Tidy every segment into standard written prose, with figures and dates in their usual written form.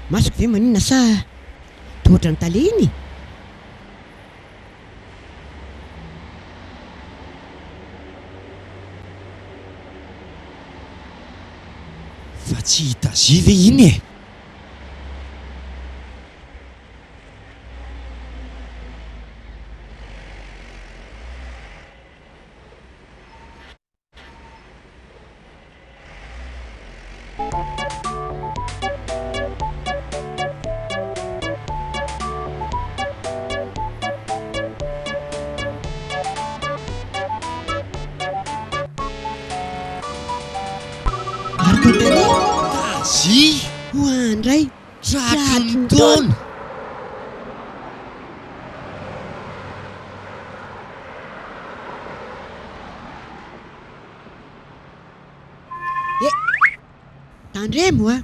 Masoko ve maninona sa tohatra ny tale iny? Fa tsy hita zy ve iny e? Tazy Ho andray tratry ny taona. Tandremo a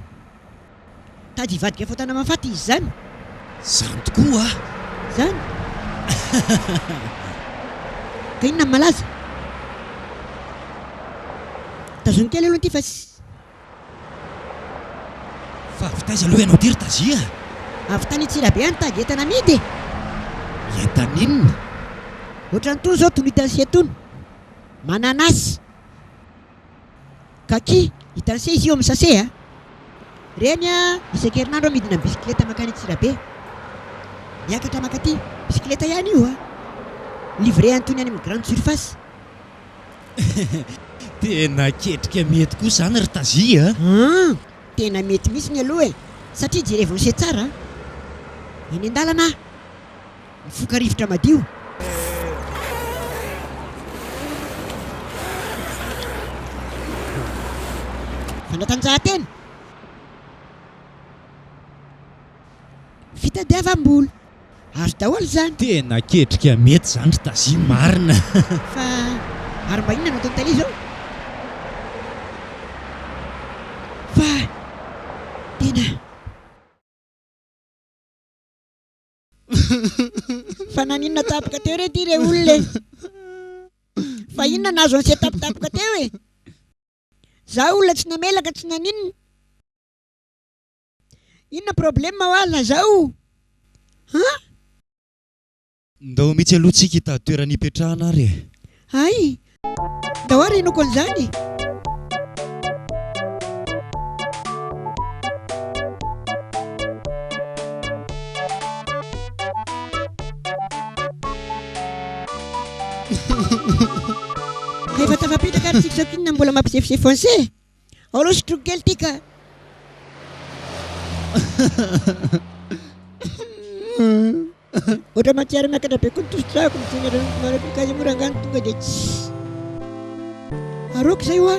tady hivadika fotana mahafaty izy zany. Zany tokoa Zany ka inona ny malaza? Tazony kely aloha ity fa fa avy taiza aloha ianao tiry Tazia? avy tany Tsirabe any tady entana amidy. Entan'inona? Ohatran'ny tony zao tony hitan'ny setony mananasy kaki hitan'ny se izy io amin'ny sase a. Reny a isan-kerinandro midina bisikileta makany Tsirabe, miakatra makaty bisikileta ihany io a, livré antony any amin'ny grande surface. Tena ketrika mety koa zany ry Tazia. Tena mety misy ny aloha e, satria jerevony se tsara eny an-dalana mifoka rivotra madio. Fanatanjahantena, fitadiavam-bola, azo daholo zany. Tena ketrika mety zany ry Tazia, marina. Fa ary mba inona no ataony tale zao? Fa tena fa naninona tapoka teo re ty re olona e? Fa inona nazo an'se tapotapoka teo e? Za olona tsy namelaka, tsy naninona. Inona problème ho ala zao? Ndao mihitsy aloha tsika hitady toerana hipetrahana ary e. Ay, ndao ary inoko an'izany. Efa tafapetraka ary tsika zao kinona mbola mampisefosefo foncé. Aloha sotroiko kely ty ka. Ohatra mahatsiaro miakatra be koa ny tosi-drako mijery mora angano tonga dia tsy aroako izay io a.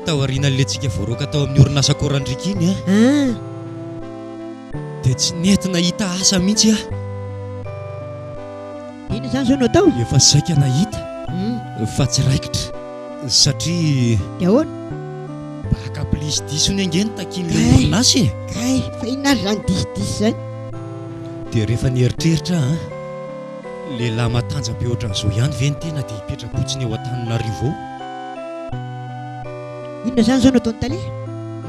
Tao aorianan'ilay tsika voaroaka tao amin'ny orinasa Korandriaka iny a, dia tsy nentina hita asa mihitsy a. Ino izany zao no atao? Efa saika nahita fa tsy raikitra satria dia ahoana? baka plisy ny angeny takin'ilay orinasa e. Kay fa inona ary izany disodisy izany? Dia rehefa nieritreritra lehilahy matanjaka be ohatran'izao ihany ve ny tena dia hipetra-potsiny eo Antananarivo ao? Inona izany zao no ataony taloha?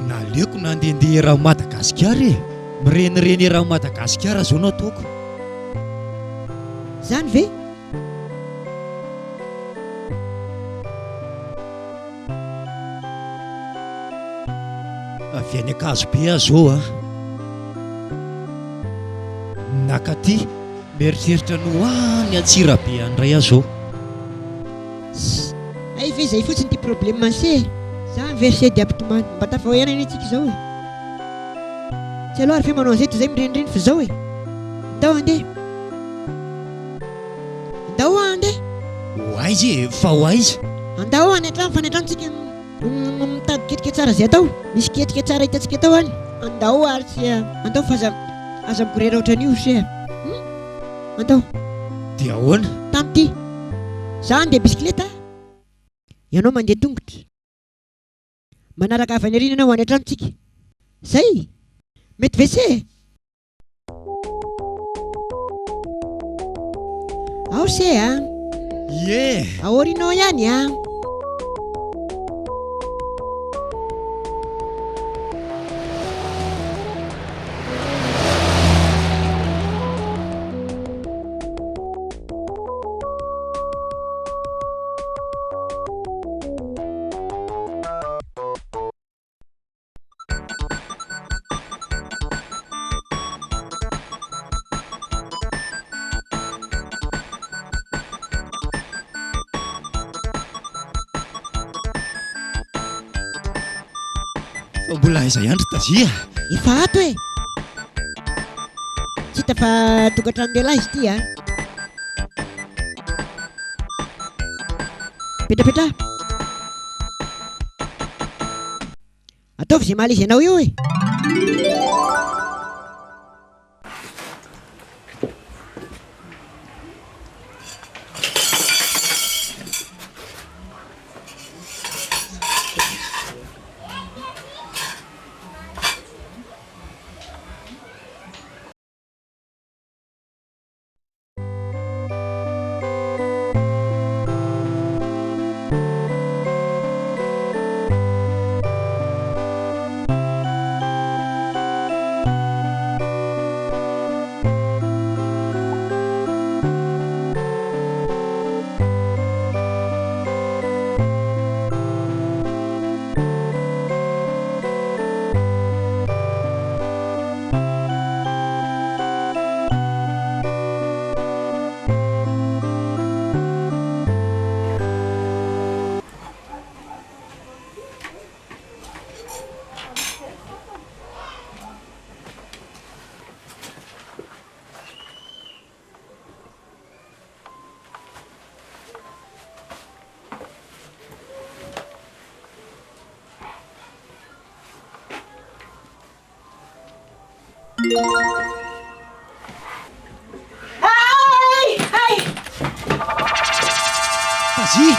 Naleoko nandehandeha raha Madagasikara e. Mirenireny raha Madagasikara zao no ataoko. Izany ve? Avy any Akazobe aho zao a, nakaty mieritreritra no any Antsirabe andray aho zao. Ay ve izay fotsiny ty problème se izany verset diapitomany mba tafahoiana iny antsika izao e. Tsy aloha ary fe manao an'izay toy izay mirenireny fa izao e. Andao andeha, andao andeha, Hoaiza e, fa hoaiza? andao any an-trano fa any an-tranontsika mitady ketrika tsara izay atao. Misy ketrika tsara hitantsika atao any. Andao ary tsy andao fa aza mikorera ohatran'io se. Andao Dia ahoana? tamty za andeha bisikileta, ianao mandeha tongotra, manaraka avy any aoriana ianao any an-tranontsika. Zay mety ve se? Ao se a, Ie, aorianao ihany a. fa mbola aiza ihany Tazia? Efa ato e, tsy hita fa tokantrano lehilahy izy ity a. Petrapetra, ataovy izay mahalaizy anao eo e. Tazia!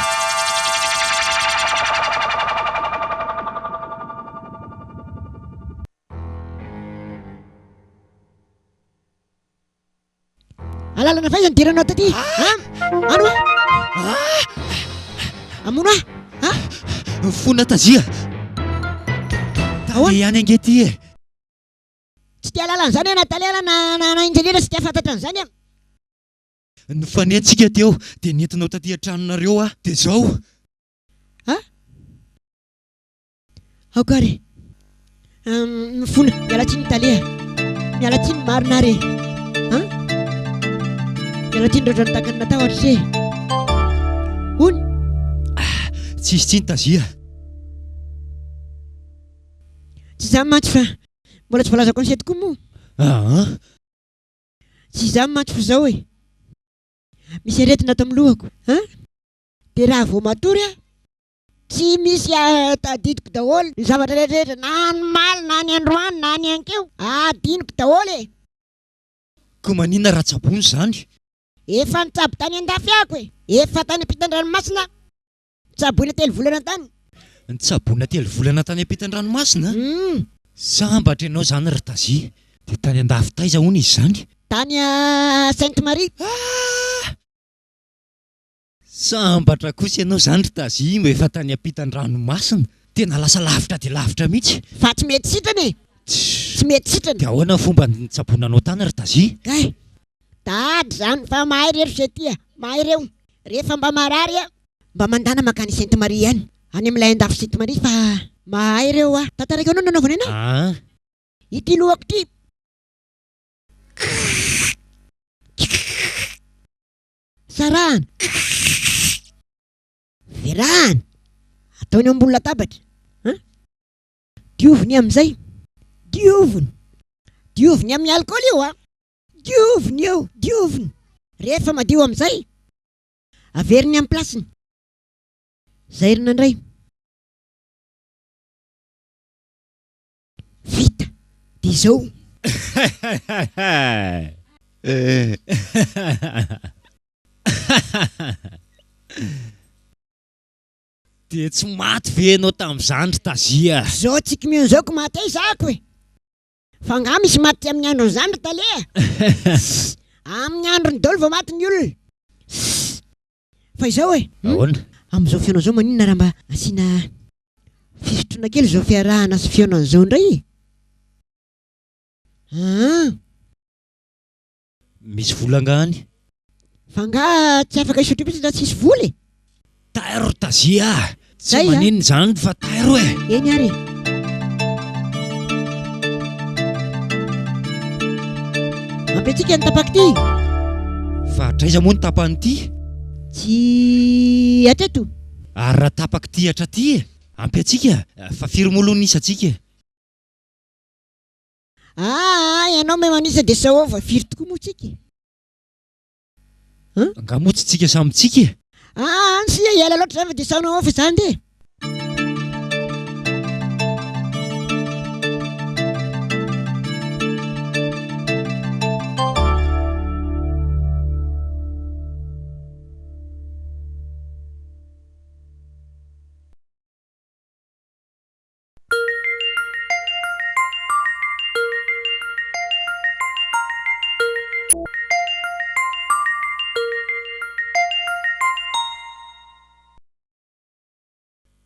Alalana faiza ny diranao taty? Ano a? Amono a? Fona Tazia! Talia ihany angety e. Tsy tia lalana izany e, na talela na injenera tsy tia fantatra an'izany a. Nifanentsika teo dia nentinao taty an-tranonareo a, dia zao. Aokary, mifona, miala tsiny Talia, miala tsiny marina ary. Miala tsiny raha ohatran'ny takany natao hatry se. Ony tsisy tsiny tazia. Tsy izany mantsy fa mbola tsy voalazako ny setiko moa. Tsy izany mantsy fa izao e. Misy aretina ato amin'ny lohako. Dia raha vao matory tsy misy tadidiko daholo ny zavatra rehetrarehetra, na ny maly na ny androany na ny ankeo, adiniko daholo e. Ko maninona raha tsabony izany? Efa nitsabo tany an-dafy ako e. Efa tany ampitan-dranomasina tsaboina 3 volana tany. Nitsaboina 3 volana tany ampitan-dranomasina? Sambatra ianao izany ry Tazia. Dia tany an-dafy taiza hono izy izany? Tany a Sainte-Marie. Sambatra kosa ianao izany ry Tazia, mba efa tany ampitan-dranomasina. Tena lasa lavitra dia lavitra mihitsy. Fa tsy mety sitrana e. Tsy mety sitrana. Dia ahoana fomba nitsabonanao tany ry Tazia? Kay, tady izany fa mahay reo izay tia. Mahay reo. Rehefa mba marary mba mandana makany Sainte-Marie ihany. Any amin'ilay an-dafy Sainte-Marie fa mahay reo Tantaraka anao nanaovana anahy. Ity lohako ity. Sarahana. Verahana. Ataony ambony latabatra. Dioviny amin'izay. Dioviny. Dioviny amin'ny alcool io Dioviny eo. Dioviny. Rehefa madio amin'izay, averiny amin'ny plasiny. Zairina indray. Vita. Dia izao. Dia tsy maty ve ianao tamin'izany ry Tazia? Izao tsika mionzaoko maty izako e. Fa nga misy maty amin'ny andron'izany ry Talea. Amin'ny androny daholo vao maty ny olona. Fa izao e. Ahoana? Amin'izao fiainao izao maninona raha mba asiana fisotroana kely izao fiarahana sy fiainan'izao indray e. Misy vola angany? Fa nga tsy afaka isotro mihitsy raha tsisy vola e. Tairo ry Tazia. Tsy Zay, maninona izany fa tairo e. Eny ary. Ampiantsika ny tapakity. Fa hatraiza moa ny tapan'ity? Tsy hatreto. Ary raha tapakity hatraty ampiantsika, fa firy moa aloha nisa antsika? Ianao may manisa dia saova firy tokoa moa tsika. Ngamotsy tsika samitsika. Sy hiala loatra izany fa dia saonao fa izany dia.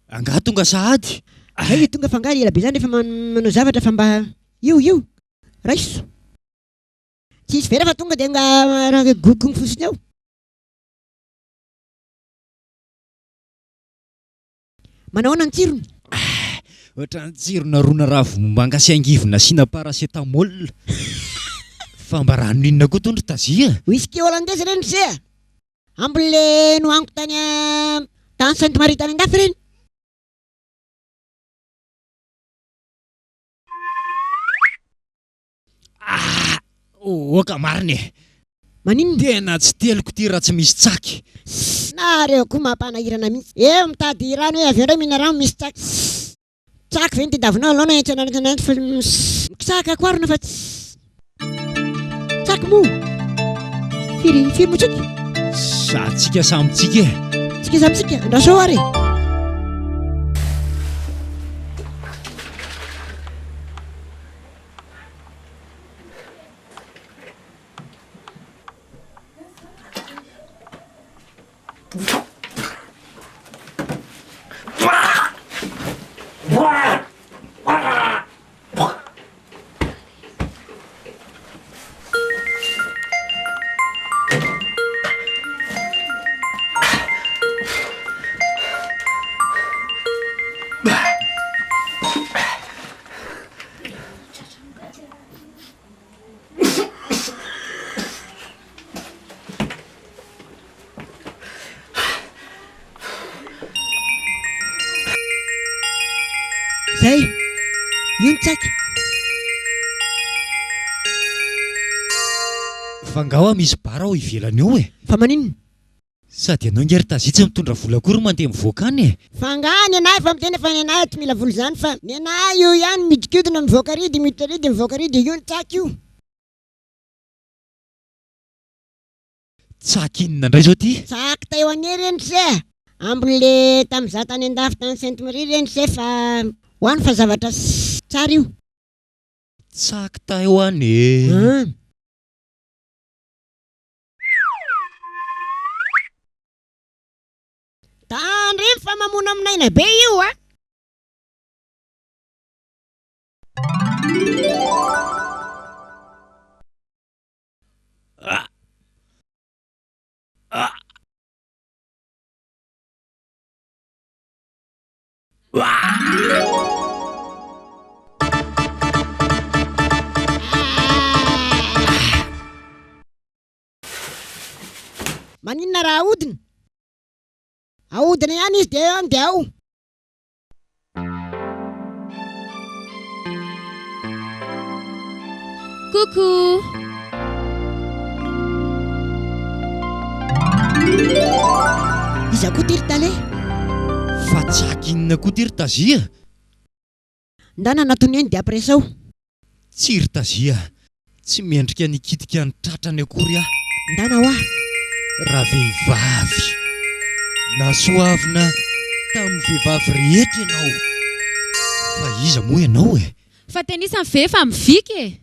Anga tonga sahady. Ay tonga fangary ela be izany rehefa manao zavatra fa mba io raiso. Tsisy vera fa tonga dia nga gogony fosiny ao. Manao ahoana ny tsirony? Ohatra ny tsirona rona ravomanga sy angivona asiana paracetamol. Fa mba rano inona koa tondry Tazia? Whisky hollandaise ireny se. Ambo'le nohaniko tany Sainte-Marie tany an-dafy ireny. Oka mariny e. Maninona? Tena tsy teloko ty raha tsy misy tsaky. Nareo koa mampanahirana mihitsy. Eo mitady rano hoe avy eo indray mihina rano misy tsaky. Tsaky ve ny tadavinao aloha na entsanantsy fa misaka koarona fa tsaky moa. Firy moa tsika? Sa tsika samitsika e. Tsika samitsika, andrasao ary. Zay, io ny tsaky. Fangaho misy bara ao ivelany eo e. Fa maninona? Sady ianao ngery tazy tsy mitondra vola akory mandeha mivoaka any e. Fangany anahy fa miteny fa ny anahy tsy mila vola zany fa ny anahy io ihany midikidina mivoaka ridy miditra ridy mivoaka ridy io ny tsaky io. Tsaky inona indray zao ty? Tsaky taïwanais reny se. Ambon'le tamin'izaho tany an-dafy tany Sainte Marie reny se fa hoany fa zavatra tsara io. Tsaky taïwanais. Tandremo fa mamono aminaina be io a. Maninona raha ahodina? Ahodina ihany izy dia eo dia ao. Coucou. Iza koa tiry tale? Fa tsaky inona koa ty ry tazia? Ndana natony eny dia apresao. Tsy ry tazia, tsy mendrika nikitika ny tratrany akory aho. Ndana ho aho. Raha vehivavy nasoavina tamin'ny vehivavy rehetra ianao. Fa iza moa ianao e? Fa tenisa ny vefa mivika e.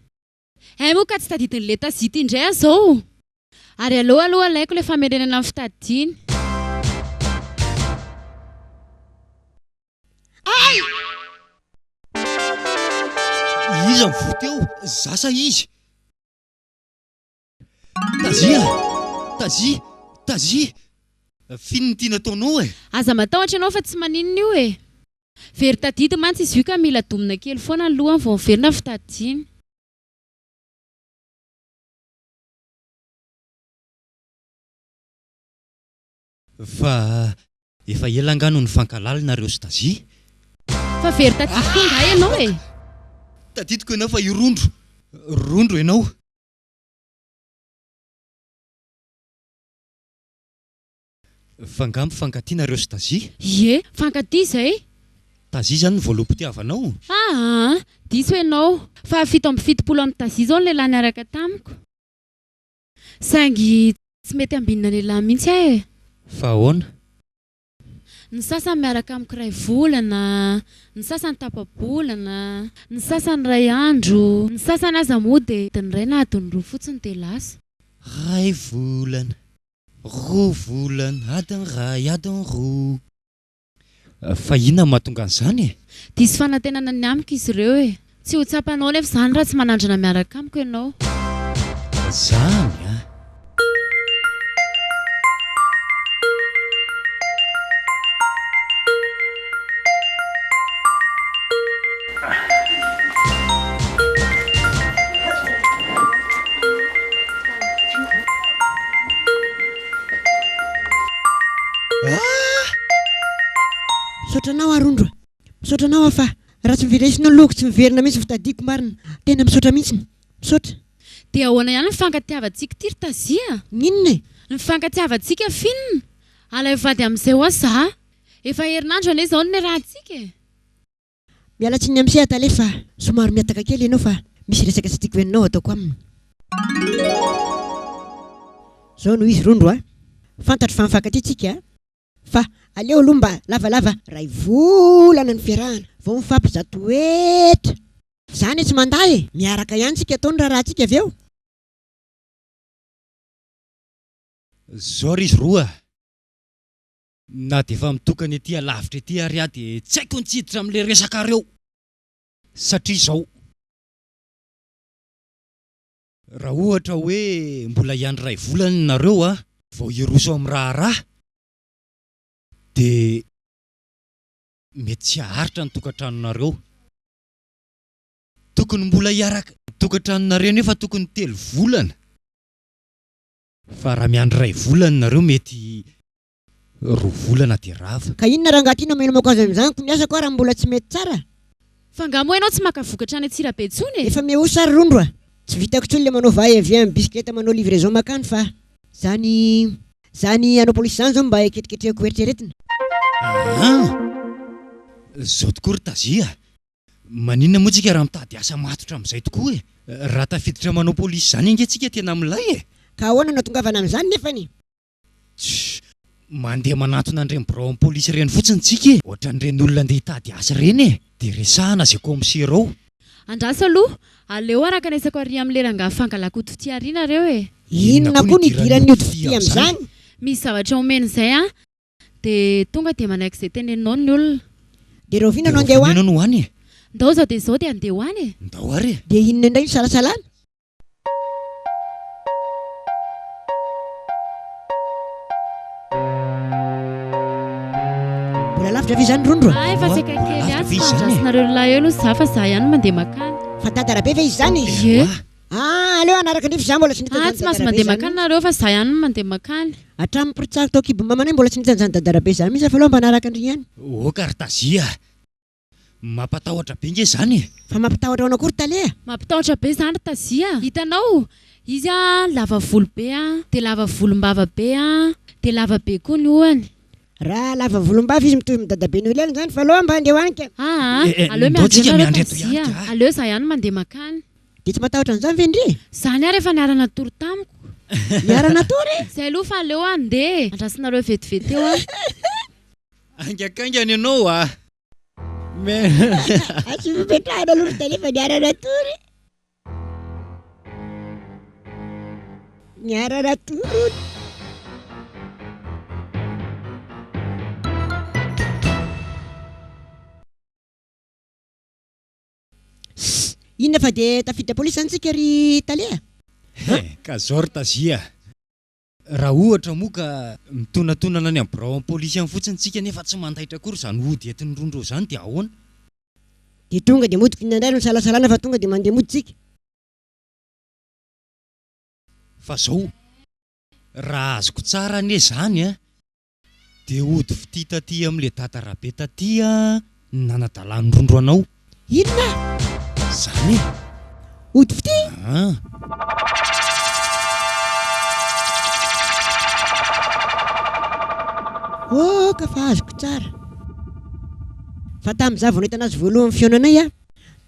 Moa ka tsy tadidin'le tazity indray zao. Ary aloha alaiko le famerenana amin'ny fitadiany. Ay! Iza mivoty eo? Zasa izy. Tazia! Tazia! Tazia! Finon ty nataonao e? Aza matahotra ianao fa tsy maninona io e. Very tadidy mantsy izy io ka mila domina kely foana ny lohany vao miverina fitadiany. Fa efa ela angano ny fankalalina sy Tazia. Fa very tadidy koa nga ianao e. Tadidiko ianao fa irondro. Rondro ianao. Fangamy fankatiana sy Tazia. Ie, fankatia izay. Tazia zany ny voaloham-pitiavanao. Diso ianao. Fa 7-7 amin'ny Tazia zao ny lehilahy niaraka tamiko. Saingy tsy mety ambinina lehilahy mihitsy aho e. Fa ahoana? Ny sasany miaraka amiko ray volana, ny sasany tapa-bolana, ny sasany ray andro, ny sasany aza moa dia adiny ray na adiny roa fotsiny dia lasa. Ray volana, roa volana, adiny ray, adiny roa. Fa inona mahatonga an'izany e? Diso fanantenana ny amiko izy ireo e. Tsy ho tsapanao nefa izany raha tsy manandrana miaraka amiko ianao. Zany a. Misaotranao arondro. Misaotranao fa raha tsy miveresinao loko tsy miverina mihitsy fitadiako marina. Tena misaotra mihitsy. Misaotra. Dia ahoana ihany ny fankatiavantsika ty ry Tazia? Ninona e? Ny fankatiavantsika finina. Alay vady amin'izay ho aza. Efa herinandro ane izao ny rahantsika e. Miala tsiny amin'izay atale fa somary miataka kely ianao fa misy resaka tsy tiako ianao ataoko aminy. Zao noho izy rondro a. Fantatro fa mifankatiantsika fa aleo aloha mba lavalava ray volana ny fiarahana vao mifampizato etra. Zany tsy manday e. Miaraka ihany tsika ataony raha rahantsika avy eo. Zao ry izy roa. Na dia efa mitokany ety alavitra ety ary aho dia tsy haiko nitsiditra amin'ilay resaka reo. Satria izao. Raha ohatra hoe mbola hiandry ray volana nareo a, vao hiroso amin'ny raharaha, dia mety tsy haharitra ny tokantranonareo. Tokony mbola hiaraka tokantranonareo nefa tokony 3 volana. Fa raha miandry ray volana nareo mety 2 volana dia rava. Ka inona raha angaty nomeno mako azy amin'izany ko miasa koa raha mbola tsy mety tsara? Fa ngamo ianao tsy maka vokatra any Antsirabe intsony e. Efa mihaosary rondro a. Tsy vitako intsony le manao va-et-vient amin'ny bisikileta manao livraison makany fa zany anao polisy zany zao mba hiketriketrehako eritreretina. Zao tokoa ry Tazia. Maninona moa tsika raha mitady asa matotra amin'izay tokoa e. Raha tafiditra manao polisy zany ange tena milay e. Ka ahoana natongavana amin'izany nefany? Mandeha manatona an'ireny birao amin'ny polisy ireny fotsiny tsika e. Ohatran'ireny olona andeha hitady asa ireny e. Dia resahana izay komisera ao. Andraso aloha, aleo araka naisako ary amin'ny leranga fangalako hodifity ariana reo e. Inona koa ny idiran'ny hodifity amin'izany? Misy zavatra omeny izay a. Dia tonga dia manaiky izay teneninao ny olona. Dia reo vina no andeha hoany? Inona no hoany e? Ndao zao dia andeha hoany e. Ndao ary e. Dia inona indray no salasalana? Mbola lavitra ve izany rondro? Efa saika kely azy fa andrasinareo lahy eo aloha za fa za ihany mandeha makany. Fa tantara be ve izy izany? Ye. Aleo anaraka ndrefy za mbola tsy nitany Tsy maintsy mandeha makany nareo fa za ihany mandeha makany. hatramin'ny piritsako tao kibo mamanay mbola tsy nitany izany tantara-be izany mihitsy fa aloha mba anaraka andry ihany. Oka ry Tazia. Mampatahotra be nge izany e. Fa mampitahotra ao akory taleha. Mampitahotra be izany ry Tazia. Hitanao, izy a lava volo be a, dia lava volombava be a, dia lava be koa ny hoany. Raha lava volombava izy mitovy midadabe ny olona izany fa aloha mba andeha hoanika. Aleo miandry Tazia. Aleo za ihany mandeha makany. Dia tsy matahotra an'izany ve ndry? Zany ary efa niarana tory tamiko. Niarana tory? Zay aloha fa aleo andeha. Andrasinareo vetivety eo a. Angakaingany ianao a. Asy mipetrahana aloha ry talefa niarana tory. Niarana tory. Inona fa dia tafiditra polisy antsika ry taleha? Ka zao ry Tazia. Raha ohatra moa ka mitonatonana any amin'ny birao amin'ny polisy any fotsiny tsika nefa tsy mandaitra akory izany hody entin'ny rondro izany dia ahoana? Dia tonga dia mody inandray no salasalana fa tonga dia mandeha mody tsika. Fa zao, raha azoko tsara anie izany a, dia hody fity taty amin'ilay datarabe taty a nanadalan'ny rondro anao. Inona? Zany e. Hody fity? Ka fa azoko tsara. Fa tamin'izaho vao nahita anazy voalohany fiaonanay a,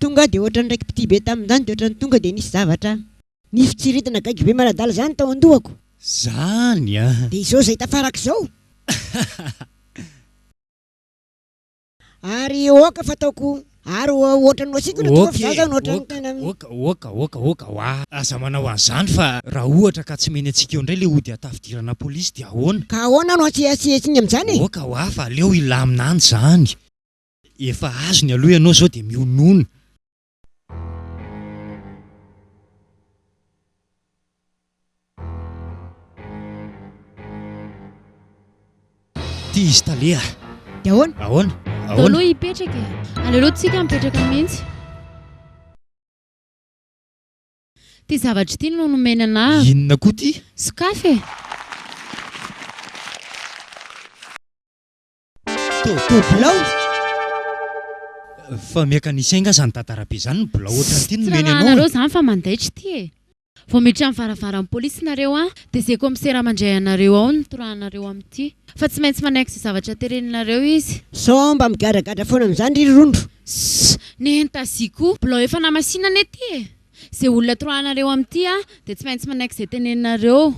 tonga dia ohatran'ny raiky pity be tamin'izany dia ohatran'ny tonga dia nisy zavatra nisy fitsiritina gaigy be maradala izany tao an-dohako. Zany a. Dia izao izay tafaraka izao. Ary oka fataoko ary ohatran'ny asiko na tonga fa za zany ohatran'ny tena. Oka hoa. Aza manao an'izany fa raha ohatra ka tsy meny antsika eo indray ilay hody atafidirana polisy dia ahoana? Ka ahoana no atsiatsiatsiny amin'izany e? Oka hoa fa aleo ilaminany izany. Efa azony aloha ianao zao dia mionona. Ty izy taleha. Dia ahoana? Ahoana? Dao aloha hipetraka e. Aleo tsika mipetraka mihitsy. Ty zavatra ity no nomena anahy. Inona koa ty? Sokafa e. Bilao? Fa mekanisien izany tantara-be izany ny bilao ohatran'ity no nomena Tsy anao. nareo izany fa mandaitra ity e. Vao miditra amin'ny varavaran'ny polisy nareo a, dia izay komisera mandray anareo ao no torahanareo amin'ity. Fa tsy maintsy manaiky izay zavatra tereninareo izy. Sao mba migadagada foana amin'izany ry rondro. Neny Tazia koa, bilao efa namasinana ety e. Izay olona torahanareo amin'ity a, dia tsy maintsy manaiky izay teneninareo.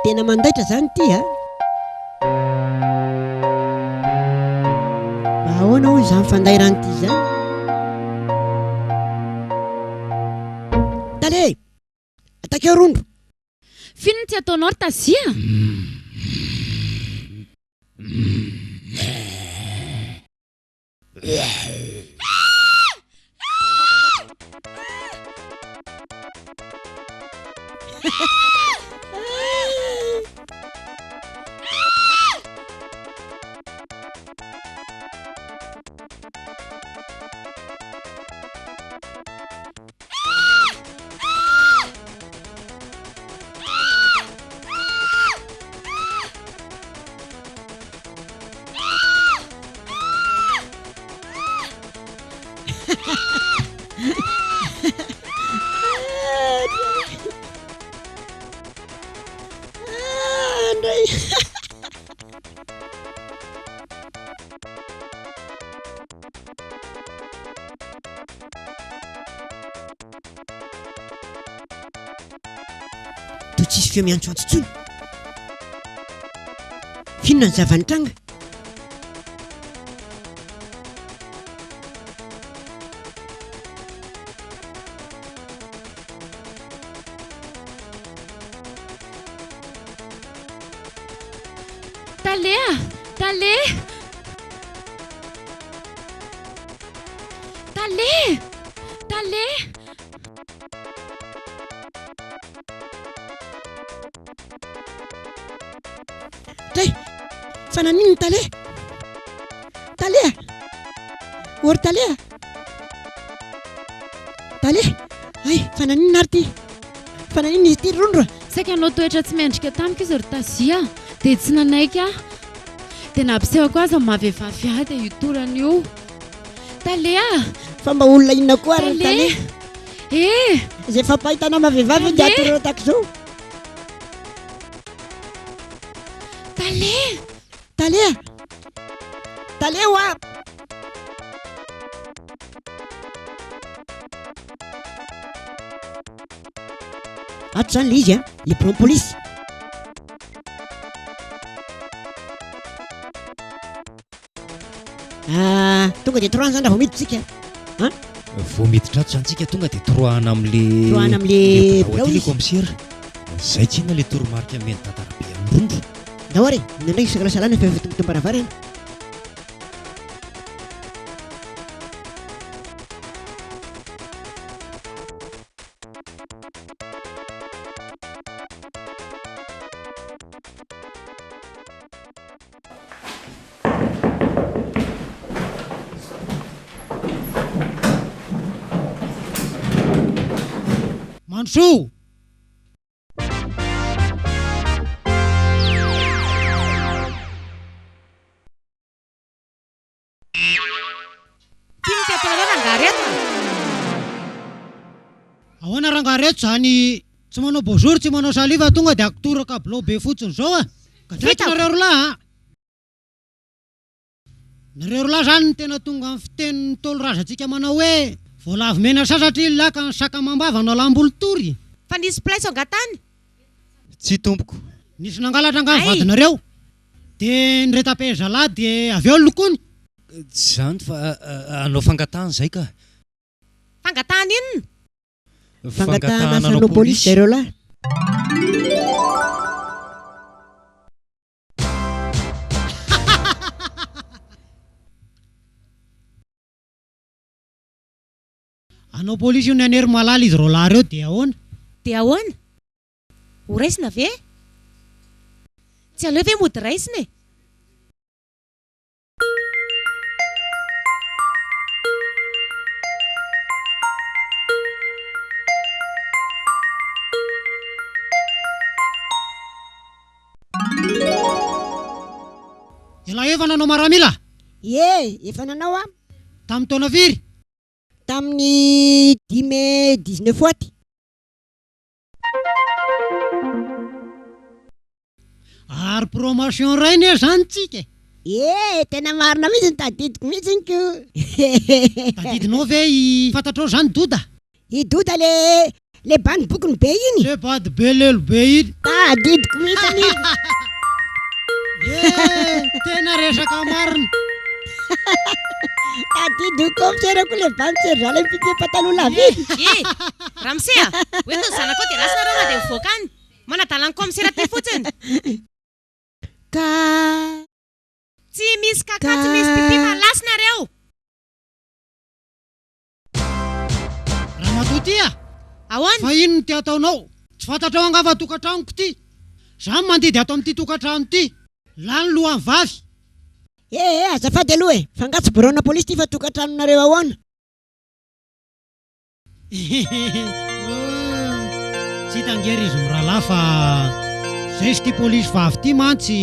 Tena mandaitra izany ity a. Ahoana hoy izany fandairana ity izany? Tale! Atakeo rondro! Finon tsy ataonao ry Tazia? tsisy feo miantsoantsontsony. Finona ny zavany tranga? Talea! Talea! Talea! Talea! Tay! Fananino ny Talea? Talea! Ory Talea! Talea! Ay, fananino ary ty? Fananino izy ty rondro? Saika anao toetra tsy mendrika tamiko izy ry Tazia, dia tsy nanaiky aho. Dia nampisehoako azy amin'ny mahavehivavy ahy dia itorany io. Talea! Fa mba olona inona koa ary ny Talea? Izay fampahitana mahavehivavy dia atorana tahaka izao. Talea! Talea! Talea hoa! Ato zany le izy a, le polisy. Tonga dia toroahana zany raha vao miditsika. Vao miditra ato zany tsika tonga dia toroahana amin'le bilao komisera. Zay tsina le toromarika mena tantara be amin'ny rondro. Dahory, nandray isaka lasalana fa efa tombotom-baravarana. Manso! Ahoana rangareto zany tsy manao bonjour tsy manao saliva tonga dia akitoraka bilao be fotsiny zao a. Gadraiky nareo rolahy a. Nareo rolahy zany tena tonga amin'ny fitenin'ny tolorazantsika manao hoe voalavo mena sasatra laka ny sakamambava no lambolo tory. Fa nisy plaiso angatany? Tsy tompoko. Nisy nangalatra nga vadinareo. Dia nireta-pe-zalahy dia avy eo lokony. Tsy zany fa anao fangatahana zay ka. Fangatahana inona? Fangatahana sanao polisy zareo lahy. Anao polisy io ny anery malala izy rolahy reo dia ahoana? Dia ahoana? Ho raisina ve? Tsy aleo ve mody raisina e? Ela efa nanao maramila? Efa nanao a. Tamin'ny taona firy? Tamin'ny 10 mai 19 aty. Ary promotion ray ne zany tsika. Tena marina mihitsy ny tadidiko mihitsy ny ko. Tadidinao ve i fantatrao zany Doda? I Doda le bany bokony be iny. Le bady be lelo be iny. Tadidiko mihitsy ny. Tena resaka marina. Tadidiko komiserako le bany sergent le piqué pataloha lava. Ramsea, hoe tao zanako dia lasa nareo na dia mivoaka any. Manadala ny komisera ty fotsiny. Tsy misy kaka tsy misy pipi fa lasa nareo. Ramatotia! Ahoana? Fa ino ty ataonao? Tsy fantatrao angava tokantranoko ty. Zaho mandidy ato amin'ity tokantrano ty. Lany lohan'ny vavy. Azafady aloha e. Fangatsy borona polisy ty fa tokantranonareo ahoana. Tsy tangery izy mirahalahy fa zay izy ty polisy vavy ty mantsy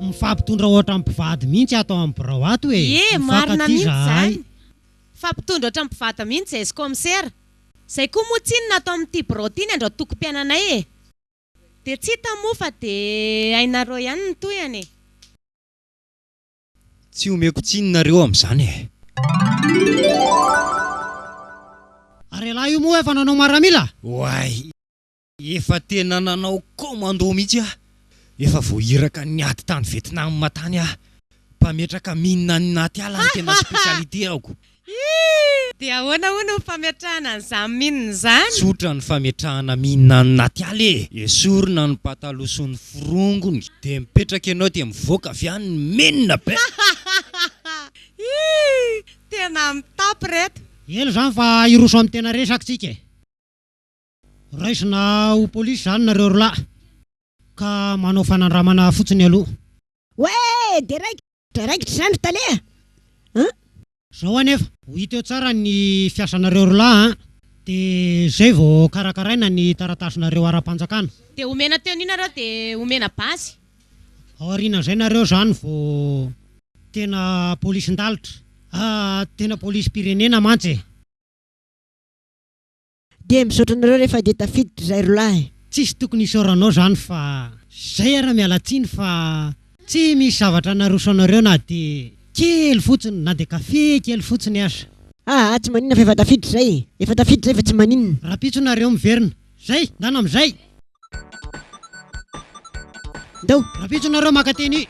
mifampitondra ohatra amin'ny mpivady mihitsy ato amin'ny birao ato e. Marina mihitsy zany. Fampitondra ohatra amin'ny mpivady mihitsy zay izy komisera. Zay koa moa tsinona atao amin'ity birao ty ny andro toko-piananay e. Dia tsy hita moa fa dia hainareo ihany ny toyany e. Tsy omeko tsinonareo amin'izany e. Ary lahy io moa efa nanao maramila? Oay. Efa tena nanao komando mihitsy ah. Efa voahiraka ny aty tany Vietnam matany ah. Mpametraka minina ny naty ala ny tena spesialite ako. Dia ahoana ho no fametrahana an'izany minina izany? Tsotra ny fametrahana minina ny naty ala e. Esorina ny pataloha sy ny forongony, dia mipetraka ianao dia mivoaka avy any ny minina be. Tena mitapy reto. Elo zany fa iroso amin'ny tena resakitsika. Raisina ho polisy zany nareo rolahy ka manao fanandramana fotsiny aloha. Hoe dia raikitra zany ry taleha. Zao anefa ho hita eo tsara ny fiasanareo rolahy dia zay vao karakaraina ny taratasinareo ara-panjakana. Dia omena teo ninareo dia omena basy. Aoriana izay nareo zany vao tena polisin-dalitra, tena polis-pirenena mantsy. Dia misaotra anareo rehefa dia tafiditra izay rolahy. Tsisy tokony isaoranao zany fa zay ara mialatsiny fa tsy misy zavatra naroso anareo na dia kely fotsiny na dia kafe kely fotsiny aza. Tsy maninona fa efa tafiditra izay. Efa tafiditra izay fa tsy maninona. Rapitso nareo miverina. Zay, dana amin'izay. Ndao. Rapitso nareo maka teny.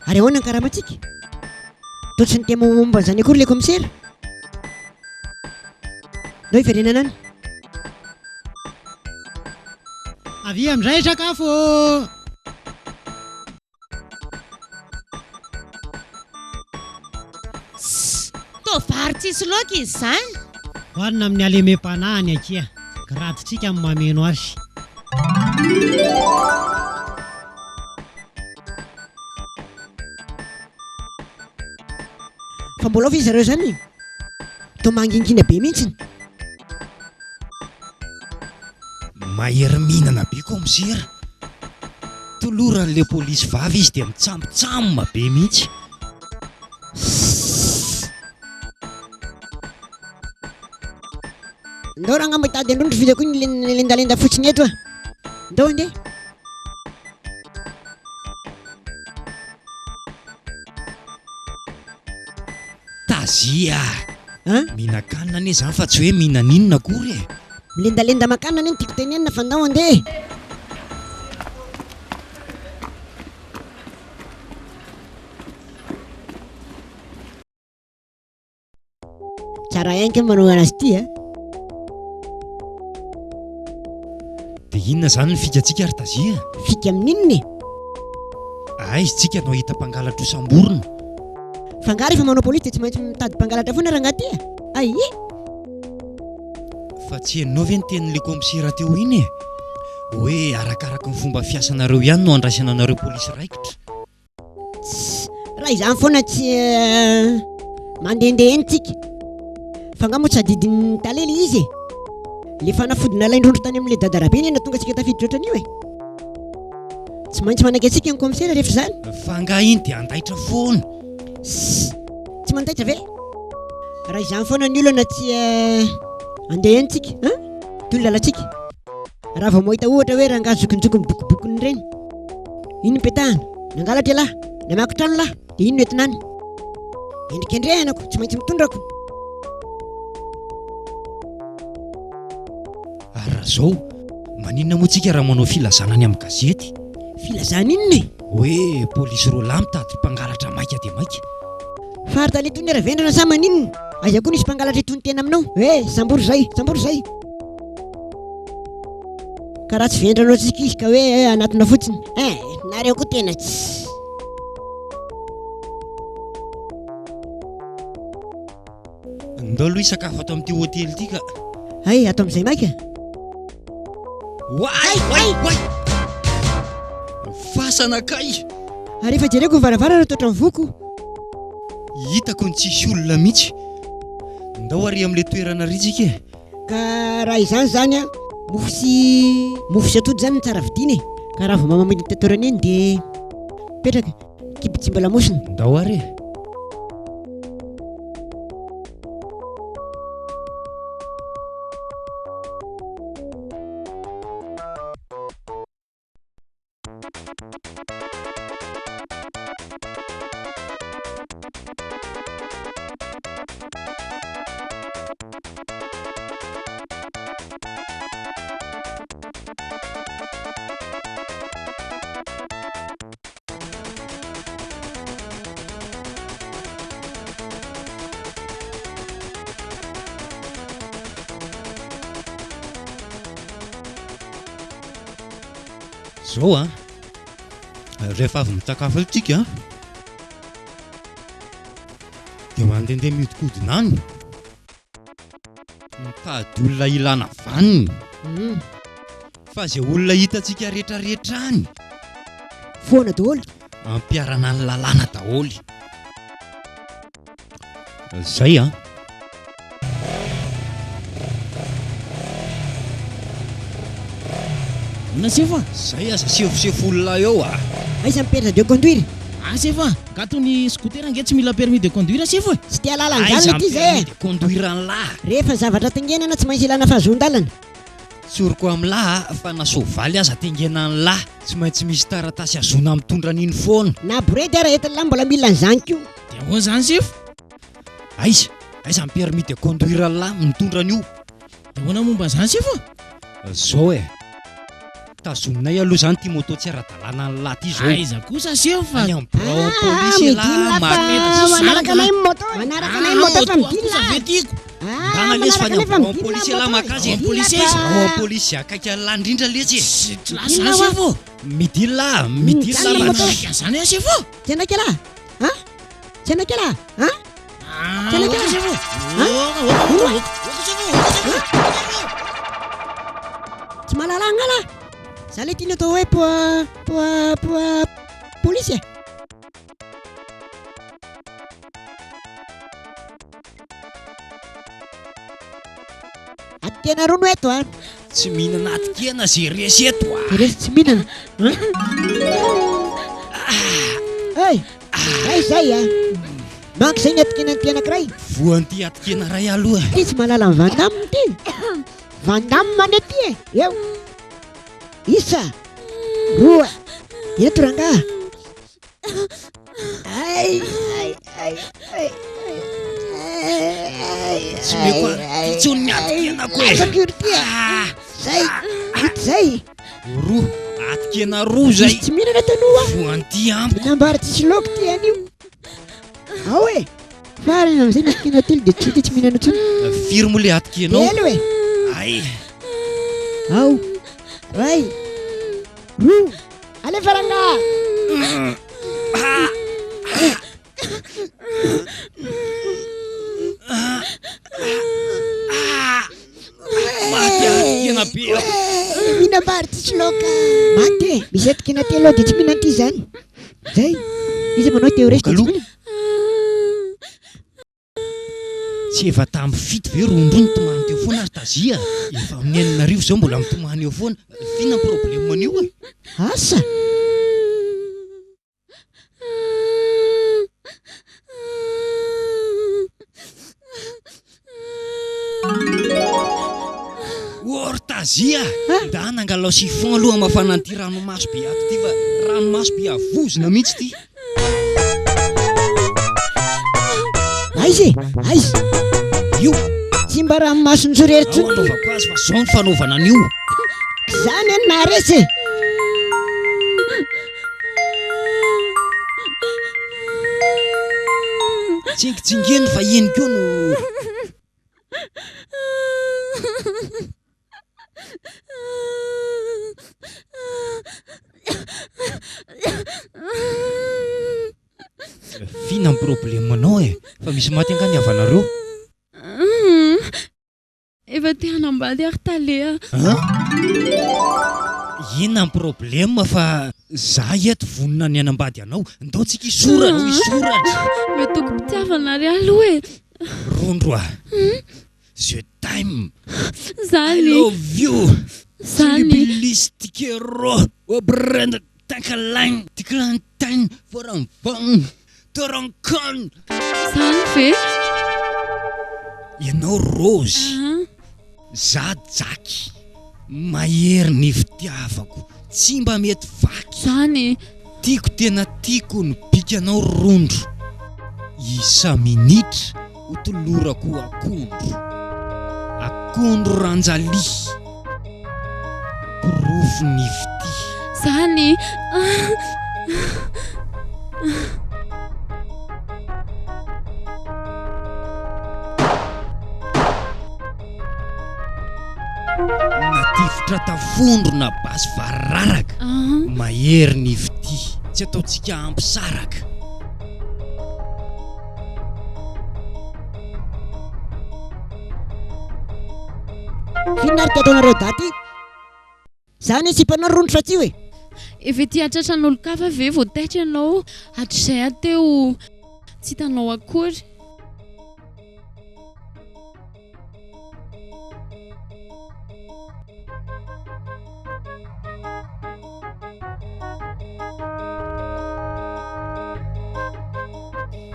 Ary ahoana ny karamatsika? Toa tsy ny tema momba an'izany akory ilay komisera? Ndao hiverenana any. Avy amin'izay sakafo. Toa vary tsisy loaka izy izany. Hoanina amin'ny alemem-panahy akia. Graditsika amin'ny mameno azy. Fa mbola ao fa izy zareo zany. Toa mangingina be mihitsy. Mahery mihinana be komisera. Toloran'ilay polisy vavy izy dia mitsambotsamboma be mihitsy. Ndao raha ngamba hitady androndro vita koa ny lendalenda fotsiny eto ah. Ndao andeha. Tazia mihinan-kanina anie zany fa tsy hoe mihinan-inona akory e. Milendalenda makanina anie tiako tenenina fa ndao andeha. Tsara hainga manao anazy ity a. Dia inona zany ny fikatsika ry Tazia? Fika amin'inona e? Izy tsika no hita mpangalatra osamborona. Fangaro efa manao polisy dia tsy maintsy mitady mpangalatra foana raha angaty e. Aie. Fa tsy hainao ve ny tenin'ilay komisera teo iny e? Hoe arakaraka ny fomba fiasanareo ihany no andraisana anareo polisy raikitra. Raha izany foana tsy mandehandeha eny tsika. Fa angamba tsy adidin'ny talely izy e. Le fanafodina laindrondro tany amin'ilay dadarabe iny tonga antsika tafiditra ohatran'io e. Tsy maintsy manaiky antsika ny komisera rehefa izany. Fa angaha iny dia andaitra foana. Tsy mandaitra ve? Raha izany foana ny olona tsy andeha eny tsika. Tolo lalantsika. Raha vao mahita ohatra hoe rangaha zokonjokony bokobokony ireny. Iny petahana. Nangalatra lahy. Namaky trano lahy. Dia iny no entinany. Endrikendrehanako. Tsy maintsy mitondrako. Raha zao, maninona moa tsika raha manao filazana any amin'ny gazety? Filazana inona e? Hoe polisy roalahy mitady mpangalatra maika dia maika. Fa ary tany itony ravendrana sa maninona? Aiza koa nisy mpangalatra itony tena aminao? Sambory zay, sambory zay. Ka raha tsy vendranao tsika izy ka hoe anatona fotsiny. Nareo koa tena tsy. Ndao aloha hisakafo ato amin'ity hôtely ity ka. Ato amin'izay maika. Way! Fasana kay! Ary efa jereko ny varavara totra ny voko. Hitako ny tsisy olona mihitsy. Ndao ary amin'ilay toerana ritsika e. Ka raha izany zany a, mofo sy atody zany ny tsara vidiana e. Ka raha vao mamamily ny toerana iny dia petraka kibo tsy mbola lamosina. Ndao ary e. Zao a, rehefa avy mitakafo tsika a, dia mandehandeha miodikodina any, mitady olona ilana vaniny, fa izay olona hitantsika rehetrarehetra any Foana daholo. ampiarana ny lalàna daholy. Zay a. Na sefa Zay aza sefosefo olona eo a. Aiza permis de conduire? sefa gato ny scooter nge tsy mila permis de conduire sefa. Tsy tia lalan-drano ity zay. de conduire ny lahy. Rehefa zavatra tengenana tsy maintsy ilana fahazon-dalana. Tsoroko amin'ny lahy fa na soavaly aza tengena ny lahy, tsy maintsy misy taratasy azona mitondra an'iny foana. Na boredy ara entin'ny lahy mbola mila an'izany koa. Dia ahoana zany sefa? Aiza ny permis de conduire ny lahy mitondra an'io. Dia ahoana momba zany sefa? Zao tazominay aloha zany ty moto tsy ara-dalàna ny lahy ty zao. Aiza kosa sefa? Any amin'ny birao polisy lahy Manaraka anay moto. Manaraka anay moto fa midina. Vetiko. Dana lesy fa any amin'ny birao polisy lahy makazy. Polisy Birao polisy akaiky ny lahy indrindra lesy. Tsy lasa zany sefa. Midila Manaraka zany a sefa. Tiana kela? Ha? Tiana kela? Ha? Tiana kela sefa? Tsy mahalalagna lahy. Za le tiana atao hoe polisy. Atikena rono eto a. tsy mihinana atikena zay resy eto a. Resy tsy mihinana. Zay a. Manko zay ny atikena ty anankiray. Voan'ity atikena ray aloha. Ty tsy mahalala ny Van Damme ty. Van Damme mane ty eo. Isa, roa, eto ranga. Tsy meko itsony ny atikenako e. Security. Zay. Roa, atikena roa zay. Tsy mihinana tanoa. Voan'ity ampy. Nambary tsisy laoka ty anio. Aoe. Farany am'zay ny atikena telo dia tsy mihinana tsony. Firy moa le atikenao? Telo e. Ay. Ao. Ray. Roa. Alefa ranga. Maty atikena be. Minambary tsisy laoka. Maty. Misy atikena telo dia tsy mihinana ty zany. Zay. Izy manao teo resy dia tsy mihinana. Tsy efa tamin'ny fito ve rondrony tomany teo foana ary tazia. Efa amin'ny 4 zao mbola mitomany eo foana. Fina problème an'io e. Asa. Tazia. Da nangalao chiffon aloha mafana an'ity ranomasy be ato ty fa ranomasy be avozona mihitsy ty. Aizy. Io Tsy mba ranomason'ny sorery tsony. anaovako azy fa zao ny fanaovana an'io. Zany any naharesy. Tsingitsingeny fa iny koa no fina ny problème anao e. Fa misy maty angany avanareo. Efa te hanambady ary talea. Inona ny problème fa za eto vonona ny hanambady anao. Ndaotsika isoratra. Metoko mpitiavana ry aloha e. Rondro a. Je t'aime. I Zany. love you. Zany. Listiquero. Obrand takalang. Tikrantain. Forambang. Torankon. Zany ve? Ianao Rose. Za Jacky. Mahery ny fitiavako. Tsy mba mety vaky. Zany. Tiako tena tiako ny bikanao Rondro. Isa minitra hotolorako akondro ranjali. Porofo nifty. Zany. Naty rivotra tafondrona basy vararaka mahery ny vity tsy ataontsika ampisaraka. Fihinarika ataonareo daty zany sy mpanao rondrotra ty hoe efa ty atratran'olo-kafa ve vao taitra ianao hatr'izay ateo tsy hitanao akory.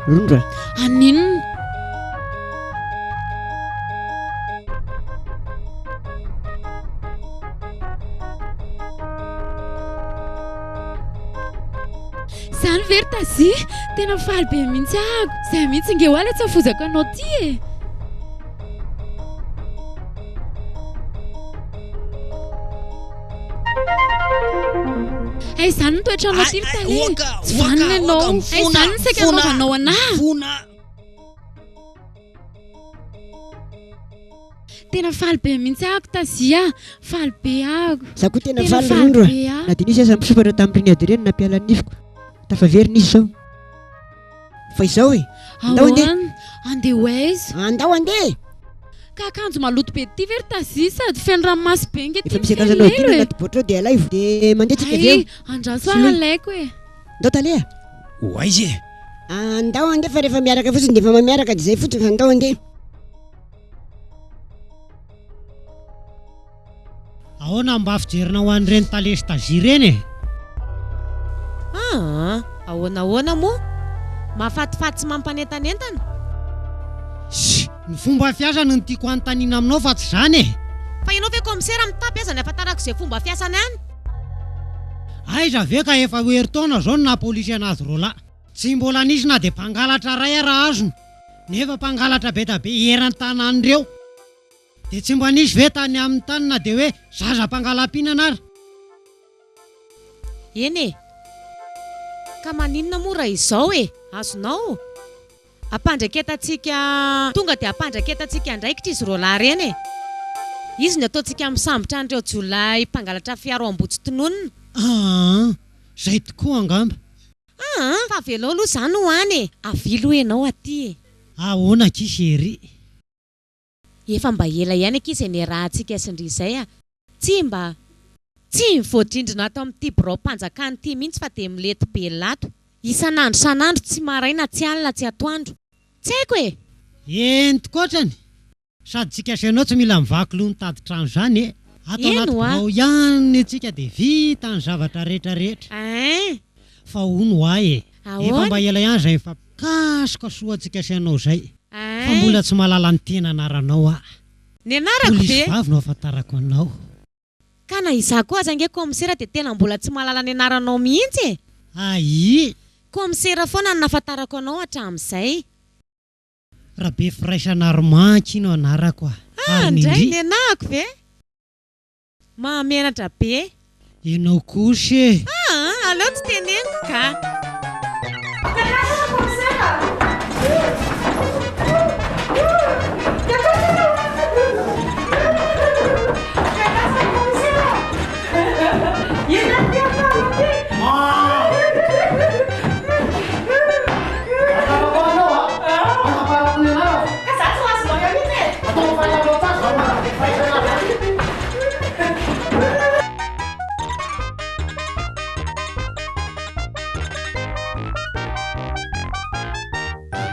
rondra Aninona? Zany very tazy tena faly be mihitsy ahako zay mihitsy nge oala tsy afozaka anao ty e. Ay zany ny toetranao ty ry tale tsy vanina ianao. Ay zany ny saika anaovanao anahy. Tena faly be mihitsy ahako tazia faly be ahako. za koa tena faly rondra na dia nisy aza misopatra tamin'ireny ady ireny nampiala nifiko tafavery nisy zao fa izao e andao andeha andeha hoaiza andao andeha ka akanjo maloto be ty very tazy sady feno ranomasy be nge efa misy akazanao dina anaty boatra ao dia alaivo dia mandeha tsika avy eo andraso alaiko e andao talea oaizy e andao andeha fa rehefa miaraka fotsiny dia efa mamiaraka dia zay fotsiny fa andao andeha ahoana mba afijerina ho an'ireny talesy tazy ireny e ahoana moa mahafatifaty sy mampanentanentana. ny fomba fiasany ny tiako anontaniana aminao fa tsy zany e Fa ianao ve komisera mitapy aza ny afantarako izay fomba fiasany any? aiza ve ka efa ho herintaona zao na polisy anazy rola tsy mbola nisy na dia mpangalatra ray raha azony nefa mpangalatra be da be eran-tanany ireo dia tsy mba nisy ve tany amin'ny tany na dia hoe zaza mpangalam-pihinana ary Eny e, ka maninona moa raha izao e, azonao ampandraketatsika tonga dia ampandraketatsika andraikitra izy rola reny e. Izy ny ataontsika misambotra an'ireo jolay mpangalatra fiaro ambotsi-tononona. Zay tokoa angamba. Fa velao aloha zany ho any e, avilo ianao aty e. Ahoana kisery? Efa mba ela ihany akizay ny rahantsika sindrizay a. Tsy mivoadrindrina ato amin'ity birao-panjakany ity mihitsy fa dia milety be lato. Isan'andro san'andro tsy maraina tsy alina tsy atoandro. Tsy haiko e. Entikotrany. Sady tsika sainao tsy mila mivaky loha mitady trano zany e. Ato anaty birao ihany tsika dia vita ny zavatra rehetra rehetra. Fa hono ahy e. Efa mba ela ihany zay efa kasoka soa tsika sainao zay. Fa mbola tsy mahalala ny tena anaranao a. Ny anarako be. Polisy vavy no afantarako anao. Ka na izaho koa aza nge komisera dia tena mbola tsy mahalala ny anaranao mihitsy e. Ai. Komisera foana ny nafantarako anao hatramin'izay. Rabe firaisana romanky no anarako a. Ndray ny anako ve? Mahamenatra be. Ianao kosa e. Aleo tsy teneniko ka.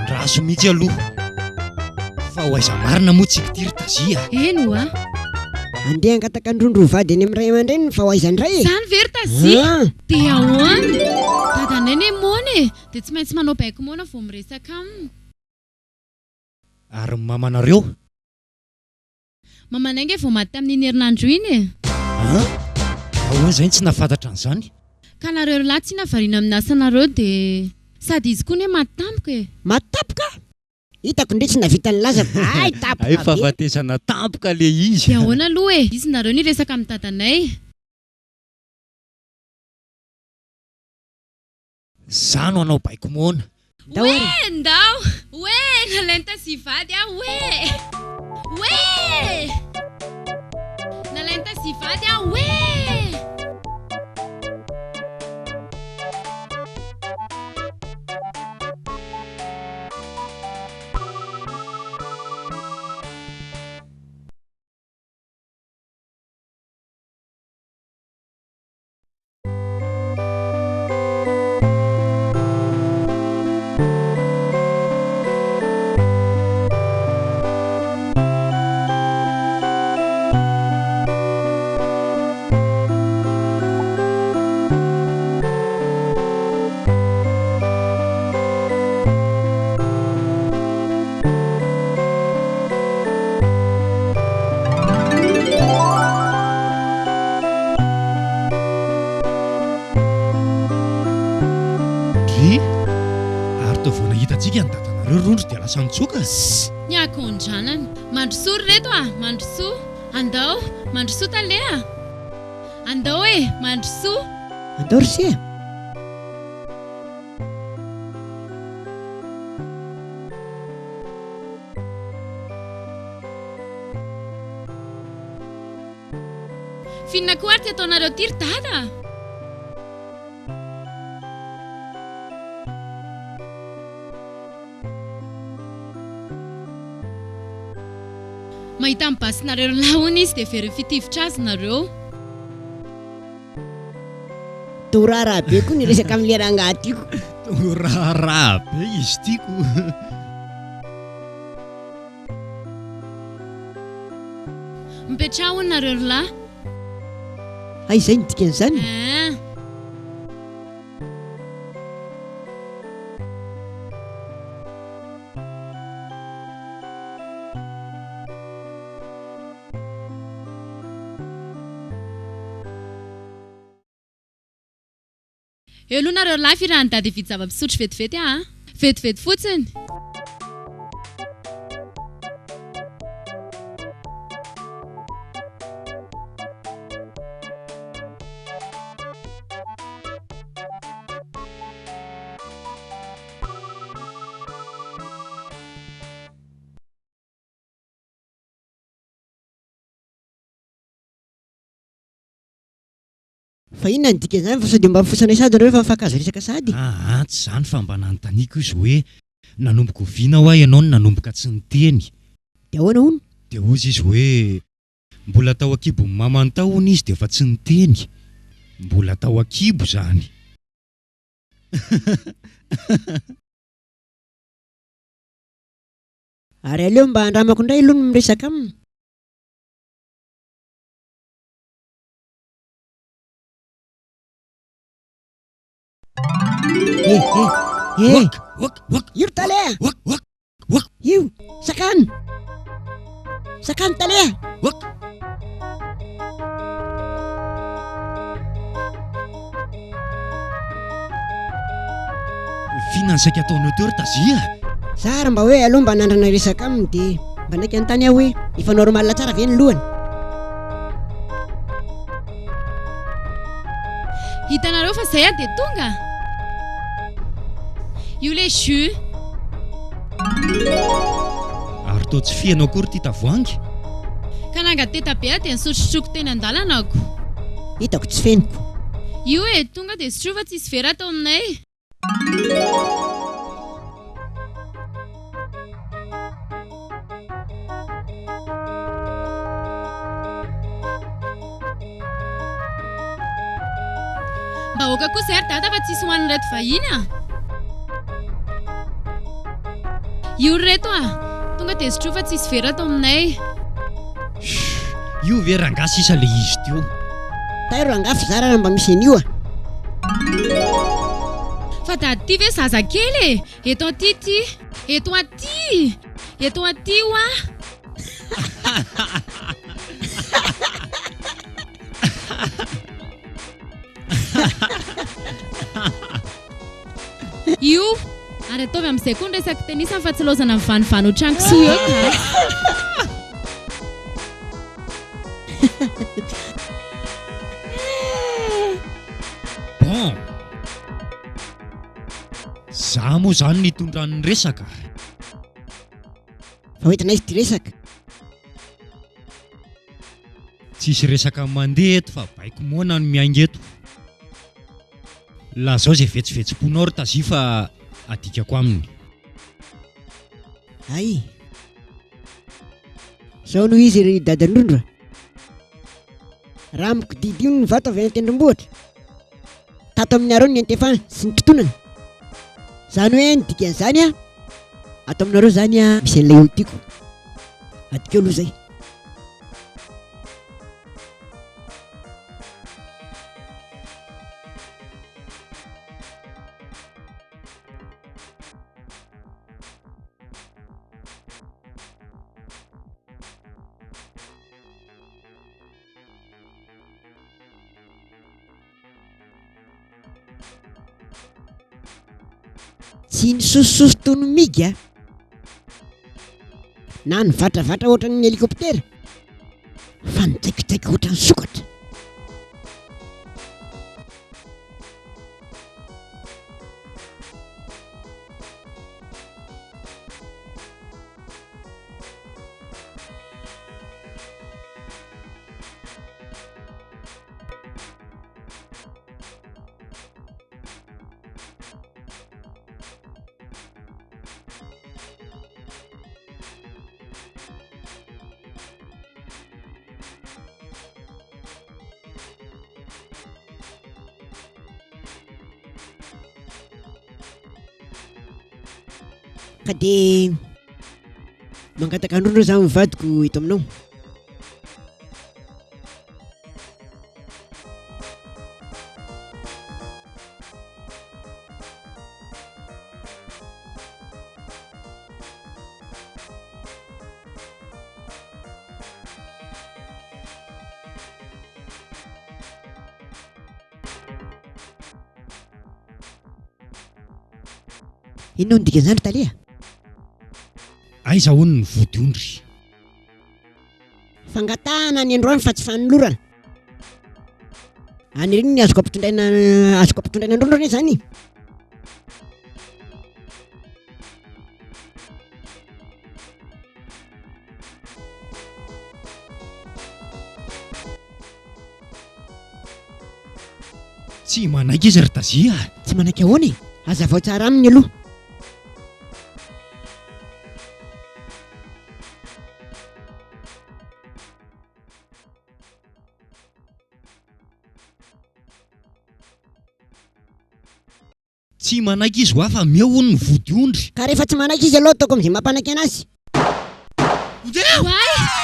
Raso mihitsy aloha fa ho aiza marina moa tsika ty ry Tazia. Eno a andeha angataka androndro vady any amin'ny ray aman-dreny fa ho aiza ndray e. Zany very Tazia dia ahoana dadanay ny mona e dia tsy maintsy manao baiko mona vao miresaka aminy. Ary mamanareo mamanay nge vao maty tamin'iny herinandro iny e. Ahoana zay tsy nahafantatra an'izany? Ka nareo lahy tsy nahavariana amin'ny asanareo dia sady izy koa ne matampika e. Matapoka? Hitako ndre tsy navita ny laza. Ay tapoka be. Ay fahafatesana tampoka le izy. Dia ahoana aloha e, izy nareo ny resaka amin'ny dadanay. Zano anao baiko moana. Oe, ndao! Oe, nalainta si vady ah, oe! Oe! Nalainta si vady nareo rondro dia lasa mitsoka. Ny akondranany. Mandrosoa ry reto mandrosoa. Andao, mandrosoa taleha. Andao mandrosoa. Andao ry se. Finna koa ary ty ataonareo ty ry dada. Mahita mibasinareo lahony izy dia very fitivitra azy nareo. Torara be koa ny resaka amin'ny leranga tiako. Raharaha be izy tiako. Mipetraha hono nareo ry lahy. Izay ny dikan'izany. Eo aloha nareo lahy firahany dady vidy zava-pisotro vetivety vetivety fotsiny. Fa inona ny dikan'izany fa sao dia mba mifosana sady nareo fa mifankazo resaka sady. Tsy izany fa mba nanontaniako izy hoe nanomboka oviana ho ahy ianao no nanomboka tsy niteny. Dia ahoana hono? Dia ozy izy hoe mbola tao akibo mamantao hono izy dia efa tsy niteny. Mbola tao akibo izany. Ary aleo mba andramako indray aloha no miresaka aminy. Io taleha. Io sakany. Sakany taleha. Finansaika ataonao teo ry Tazia. Sara mba hoe aloha mba nandrana resaka aminy dia mba ndraiky anontany aho hoe efa normal tsara ve ny lohany. Hitanareo fa izay dia tonga. Io le jus. Ary toa tsy fianao akory ty tavoahangy. Ka nangateta be dia nisotrotroko teny an-dalanako. Hitako tsy feniko. Io tonga dia sotrova tsisy vera tao aminay. Mba hoaka koa izay ry dada fa tsisy hoan'ny reto vahiny Io reto tonga dia sotrova tsisy vera tao aminay. Io ve rangaha sisa le izy teo. Tairo rangaha fizarana mba misy an'io Fa dady ty ve zazakely eto aty ty. Eto aty. Eto aty Io ary ataovy amin'izay koa ny resaky tenisany fa tsy laozana mivanivany ho trangosoa eo Bon, za moa zany nitondran'ny resaka. Fa hoentina izy ty resaka. Tsisy resaka mandeha eto fa baiko moana no miainga eto. La zao izay vetsivetsomponao ry Tazia fa adikako aminy. Ay, zao noho izy ry dadan'ondro. Raha amiko didy io ny vato avy any an-tendrombohitra. Tato amin'ny arao ny antefana sy ny totonana. Zany hoe ny dikan'izany ato aminareo zany misy an'ilay olo tiako. Adika aloha zay. Tsy nisososo toy ny migy na nivadravatra ohatran'ny helikoptera fa nitsaikitsaika ohatran'ny sokatra. Ka dia mangataka andro indreo zaho mivadiko eto aminao. Inona no dikan'izany Talia? Aiza hono ny vody ondry? Fangatahana ny androany fa tsy fanolorana. Any ireny ny azoko ampitondraina androndrona izany. Tsy manaiky izy ry Tazia. Tsy manaiky ahoana e? Hazavao tsara aminy aloha. Tsy manaiky izy hoa fa meo hono ny vody ondry. Ka rehefa tsy manaiky izy aloha ataoko amin'izay mampanaiky anazy.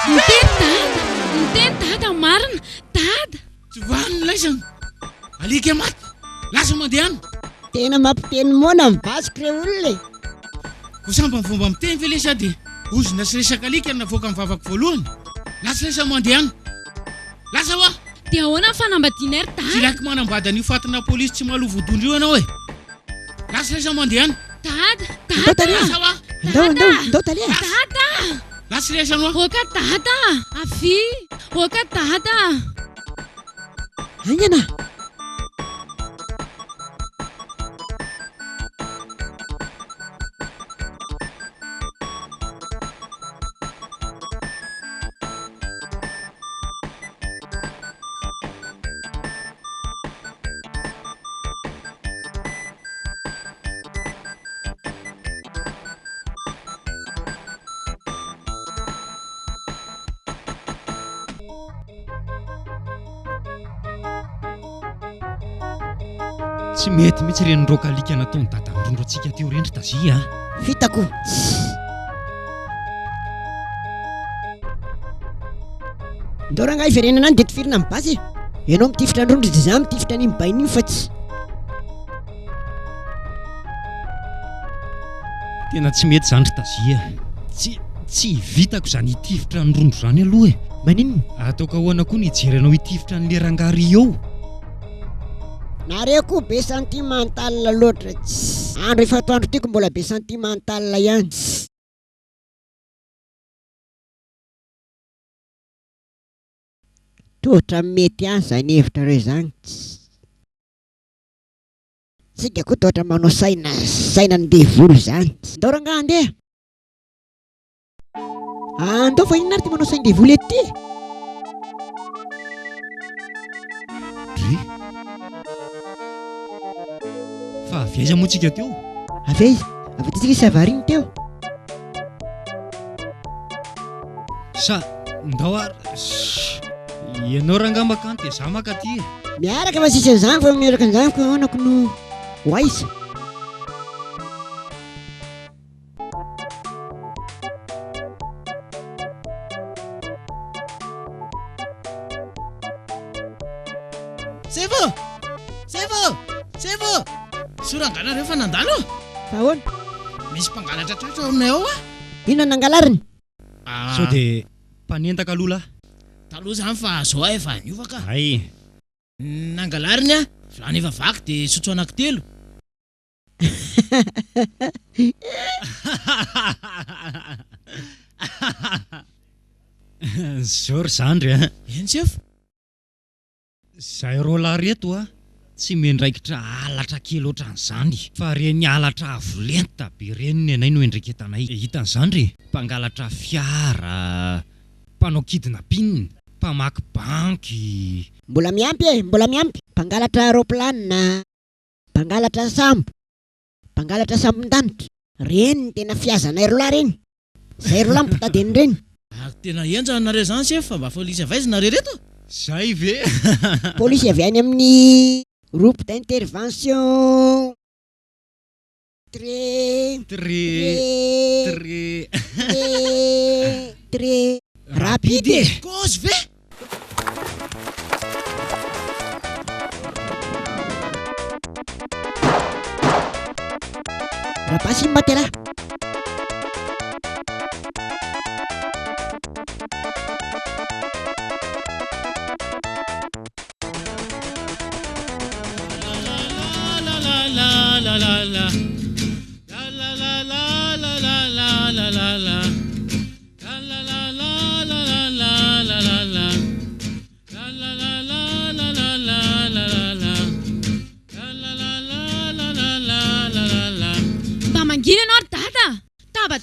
Miteny dada marina. Dada Tsy vaniny laisana. Alika maty. Lasa mandehana. Tena mampiteny moana mivasika ireo olona e. Ko samba ny fomba miteny ve le sady ozona sy resaka alika navoaka ny vavako voalohany. Lasa mandehana. Lasa hoa. dia ahoana ny fanambadiana ry Tsy dada? laky manambady an'io fatina polisy tsy mahaloa vodondry io ianao e. Lasa mandehana. Dada, Andao dada, Talia. Lasa hoa. Andao Talia. dada, Lasa resany hoa. oka dada, avy, oka dada. Aingana. Tsy mety mihitsy ireny roka alika nataony dada mirondro antsika teo reny ry Tazia. Vitako. Ndao rangahy iverenana any dia tifirina amin'ny basy. Ianao mitifitra androndro dia izaho mitifitra an'iny bain'iny fa tsy. Tena tsy mety zany ry Tazia. Tsy vitako zany hitifitra androndro zany aloha e. Maninona? Ataoko ahoana koa ny hijery anao hitifitra an'le rangary eo. Nareo koa be sentimental loatra. Andro efa atoandro tiako mbola be sentimental ihany. Totra mety ihany izany hevitra reo izany. Sika koa totra manao saina ny devolo izany. Ndao rangahy andeha. Andao fa inona ary ty manao saina devolo ety? Dry. Fa avy aiza moa tsika teo? Avy aiza? Avy tsika sy avariny teo. Sa ndao ary ianao rangamba kanto dia zaho maka aty. Miaraka fa sisy an'izany fa miaraka an'izany fa ahoanako no ho aiza. Sevo! Sorangana rehefa nandalo? Fa ahoana? Misy mpangalatra tratra ao aminay ao a. Inona nangalariny? Sao dia mpanentaka aloha lahy. Taloha zany fa zao efa niovaka. Ay. Nangalariny a, vilany efa vaky dia sotro anankitelo. Zao ry zandry a. Eny sefa? Zahay roa lahy reto a, tsy mendraikitra halatra kely ohatran'izany, fa reny halatra avolenta be reny ny anay no endreketanay. Hitan'izany re, mpangalatra fiara, mpanao kidnapping, mpamaky banky. Mbola miampy mbola miampy. Mpangalatra aeroplanina, mpangalatra sambon-danitra. Reny no tena fiazanay rola reny. Zay rola mpitady an'ireny. Tena enjana nareo zany sefa, mba polisy avaizina nareo reto? Zay ve? Polisy avy any amin'ny groupe d'intervention très rapide. Cause ve? Rapasimba tela.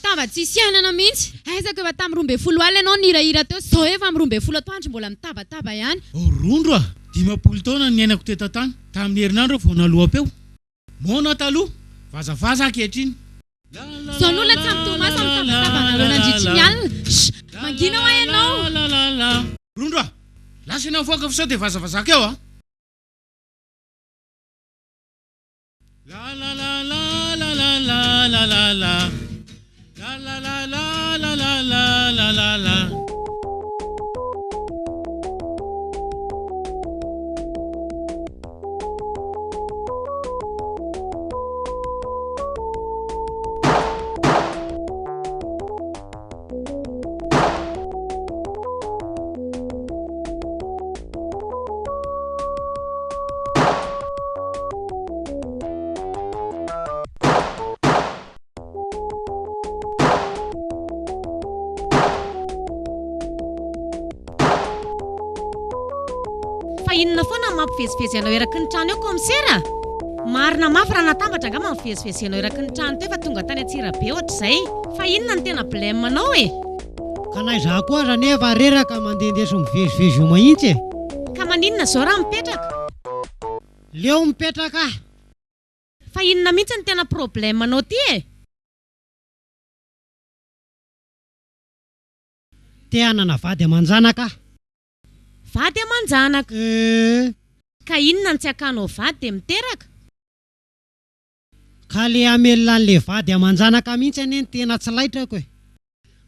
Tava tsy sianana mihitsy. Aizako efa tamin'ny 12 alina ianao nirahira teo, zao efa amin'ny 12 atoandro mbola mitaba ihany. Rondro a, 10 taona ny ainako teto tany. Tamin'ny herinandro vao naloham-peo. Mona taloha, vazavaza ankehitriny. Zao n'olona tsy ampy Tomasa mitaba nareo nandritra ny alina. Mangina ho ianao. Rondro a, lasa ianao mivoaka fa sao dia vazavazaka eo a. Inona foana mampivezivezy anao eraky ny trano eo komisera? Marina mafy raha natambatra nga mampivezivezy anao eraky ny trano teo fa tonga tany Antsirabe ohatr'izay. Fa inona ny tena blème anao e? Ka nay za koa raha nefa reraka mandehandeha so mivezivezy io mahitsy e. Ka maninona zao raha mipetraka? Leo mipetraka. Fa inona mihitsy ny tena problème anao ty e? Te hanana vady aman-janaka. Vady aman-janaka? Ka inona ny tsy akanao vady dia miteraka? Ka le amelona an'le vady aman-janaka mihitsy ane ny tena tsy laitrako e.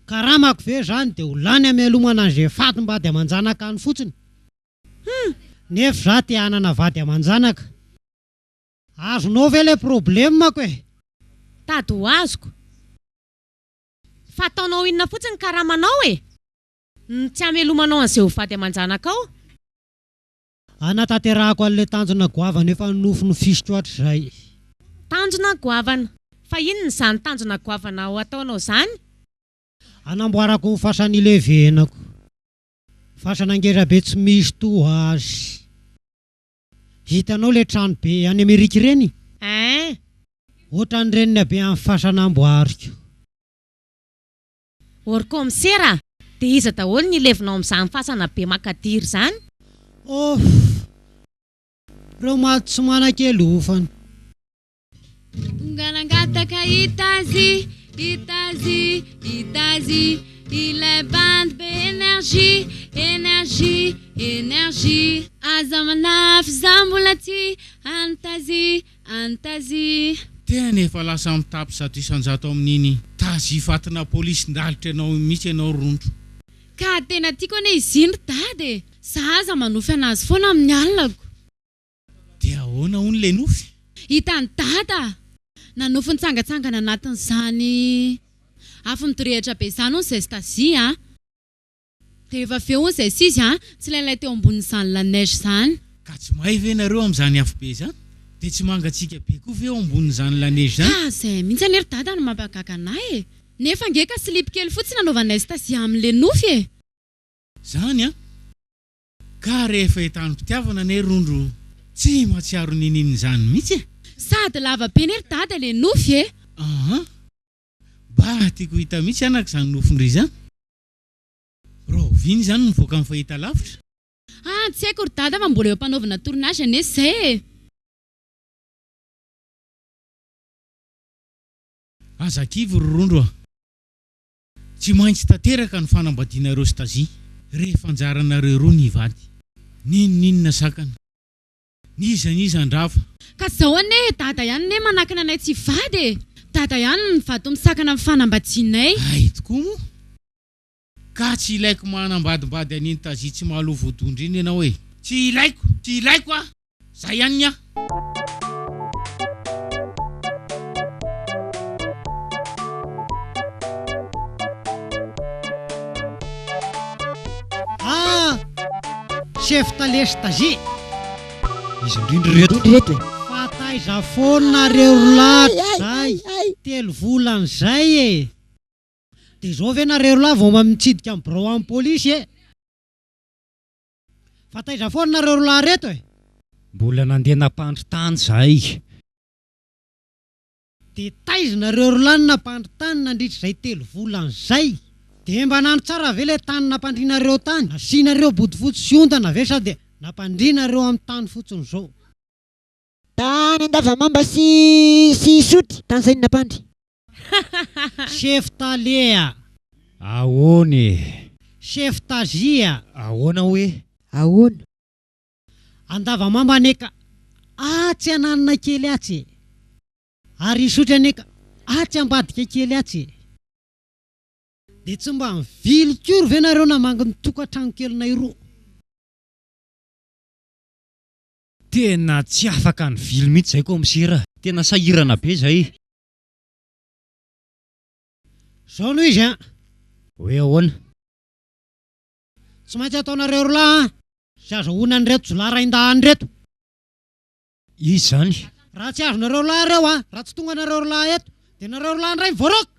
Karamako ve zany dia ho lany amelomana an'izay fatim-bady aman-janaka any fotsiny. Nefa za te hanana vady aman-janaka. Azonao ve le problème-ako e? Tady ho azoko. Fa ataonao inona fotsiny karamanao e? Tsy amelomanao an'izay ho vady aman-janaka ao? Anatanterahako an'ilay tanjona goavana efa nofino fisitro ohatr'izay. Tanjona goavana? Fa inona izany tanjona goavana ho ataonao zany? Anamboarako ny fasan'ile venako. Fasan'angera be tsy misy toazy. Hitanao le trano be any Amerika ireny? Ohatran'ireny be amin'ny fasan'amboariko. Or komisera, dia iza daholo ny ilevinao amin'izany fasana be makadiry zany? Reo maty tsy manan-kely ofany. Nganangataka Itazy, ilay bandy be énergie. Aza manafy za mbola ty antazy. Tena efa lasa mitapy 100 amin'iny tazy fatina polisy ndalitra ianao mihitsy ianao Rondro. Ka tena tiako ane iziny dady. Zaza manofy anazy foana amin'ny alinako. Dia ahoana hono le nofy? Hitany dada. Nanofy nitsangatsangana anatin'izany afo mitorehitra be izany hono izay Stasia. Dia efa feo hono izay sizy tsy lailay teo ambonin'izany la neige izany. Ka tsy mahay ve nareo amin'izany afo be izany? Dia tsy mangatsika be koa ve eo ambonin'izany la neige izany? Izay mihitsy anery dada no mampahagaga anahy e. Nefa nge ka slip kely fotsiny anaovanay Stasia amin'le nofy e. Zany a ka rehefa hitany mpitiavana ne rondro tsy mahatsiaro nininy zany mihitsy e. Sady lava be nery dada le nofy e. Aha. Ba tiako hita mihitsy anaka zany nofondry zany. Roviny zany mivoaka amin'ny fahita lavitra. Tsy haiko ry dada fa mbola eo mpanaovana tournage ane zay e. Aza kivy ry rondro a. Tsy maintsy tanteraka ny fanambadianareo Stasia rehefa anjaranareo roa ny hivady. Ninona sakana, niza andrava. Ka zao ane dada ihany ne manakana anay tsy hivady e. Dada ihany mivato misakana amin'ny fanambadianay. Ay tokoa moa. Ka tsy ilaiko manambadimbady an'iny Tasia tsy mahaloa voadondry iny ianao hoe. Tsy ilaiko a. Zay ihany nia. Chef Tale Stasia. Izy indrindra reto. Reto e. Fataiza foana nareo lahy zay. 3 volana zay e. Dia zao ve nareo lahy vao mitsidika amin'ny birao amin'ny polisy e. Fataiza foana nareo lahy reto e. Mbola nandeha nampandry tany zay. Dia taizina lahy nampandry tany nandritra zay 3 volana zay. Dia mba nano tsara ve le tany nampandrinareo tany. Asianareo bodofotsy sy ondana ve sady nampandrinareo amin'ny tany fotsiny zao. Tany Andavamamba sy Sotry tany zay napandry. Chef Talea. Ahoana e. Chef Tasia. Ahoana hoe. Ahoana. Andavamamba aneka atsy ananina kely atsy. Ary Sotry aneka atsy ambadika kely atsy. Dia tsy mba mivily kory ve nareo namangy ny tokantrano kelinay roa. Tena tsy afaka ny vily mihitsy zay komisera. Tena sahirana be zay. Zao noho izy hoe ahoana. Tsy maintsy ataonareo lahy sy azahoana an'ireto zolahy-raindahany reto. Izy zany. Raha tsy azonareo lahy reo raha tsy tonga nareo lahy eto dia nareo lahy ndray mivoaraka.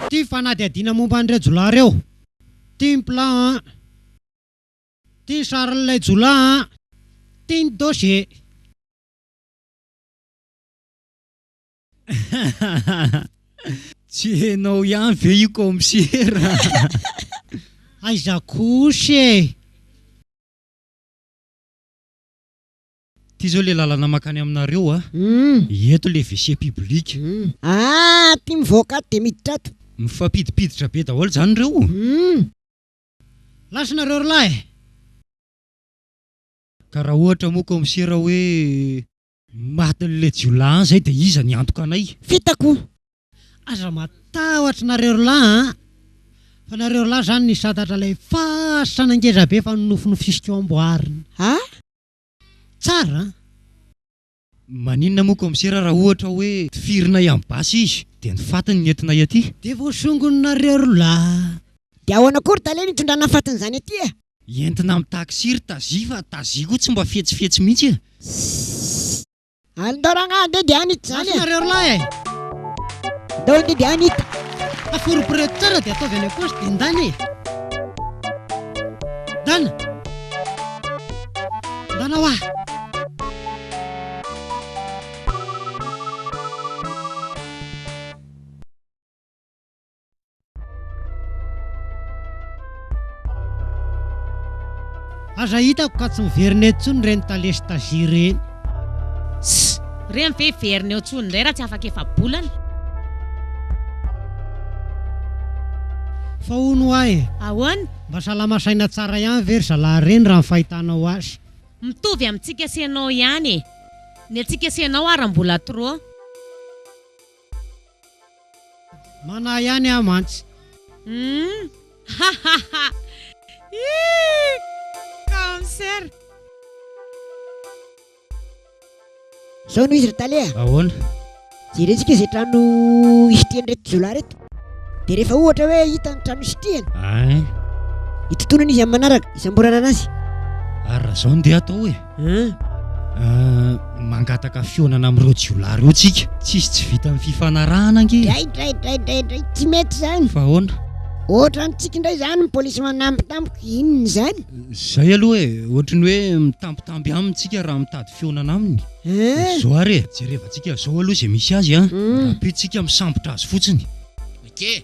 Ty fanadihadiana momba an'ireo jolahy reo. Ty ny plan, ty ny sarin'ilay jolahy, ty ny dossier. Tsy hainao ihany ve io komisera. Aiza kosa e. Ty zao le lalana makany aminareo eto le WC public. Ty mivoaka dia miditra ato. Mifampidipiditra be daholo zany reo. Lasanareo lahy. Ka raha ohatra moa komisera hoe maty le jiolahy zay dia iza ny antoka anay. Fitako. Aza matahotra nareo lahy fa nareo lahy zany ny satatra ilay fasana ngeza be fa nofinofisika eo amboarina. Tsara. Maninona moa komisera raha ohatra hoe firina amin'ny basy izy dia ny fatiny ny entinay aty. Dia voasongoninareo lahy. Dia ahoana kory Tale ny itondrana fatiny zany aty e. Entina amin'ny taksiry Tasia fa Tasia koa tsy mba fetsifetsy mihitsy e. Andorana dia anita zany e. Nareo lahy e. Dao dia anita. Aforiporeto tsara dia ataovy any akosa dia ndany e. Dana. Dana hoa. Aza hitako ka tsy miverina eto tsony reny Tale Stasia reny. Reny ve verina eo tsony indray raha tsy afaka efa bolana. Fa hono ahy. Ahoana? Mba salama saina tsara ihany very zalahy reny raha ny fahitanao azy. Mitovy amintsika senao ihany e. Ny antsika senao ary mbola trop. Mana ihany aho mantsy. Komisera. Zao no izy Ritalia. Ahoana? Jerentsika izay trano isotiany reto zola reto. Dia rehefa ohatra hoe hita ny trano isotiany, Ay, hitontonana izy amin'ny manaraka, isamborana anazy. ary raha zao ndeha atao hoe mangataka fionana amin'ireo jiolay ireo tsika. Tsy vita amin'ny fifanarahana ange. Dray, tsy mety zany. Fa ahoana? Ohatra antsika indray zany ny polisy manambitamboka, inona zany? Zay aloha ohatrany hoe mitambitamby amintsika raha mitady fionana aminy. Zao are, jerevantsika zao aloha izay misy azy rapitsika misambotra azy fotsiny. Ake.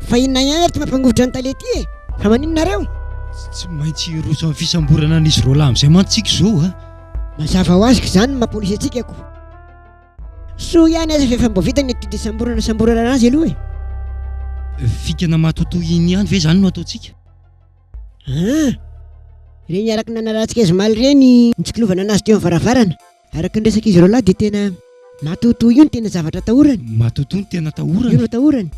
Fa inona ihany ary ty mampangovotra ny talety e? Fa maninonareo? Tsy maintsy roso amin'ny fisamborana an'izy roa lahy amin'izay mantsika zao Mazava ho azoko zany ny mahapolisy antsika ko. Soa ihany aza fa mbo vita ny etude samborana anazy aloha Fikana matotoy iny ihany ve zany no ataontsika? Reny araka nanarahantsika azy maly reny nitsikilovana anazy teo amin'ny varavarana. Araka ny resaka izy roa lahy dia tena matotoy io ny tena zavatra atahorany. Matotoy ny tena Io no atahorany.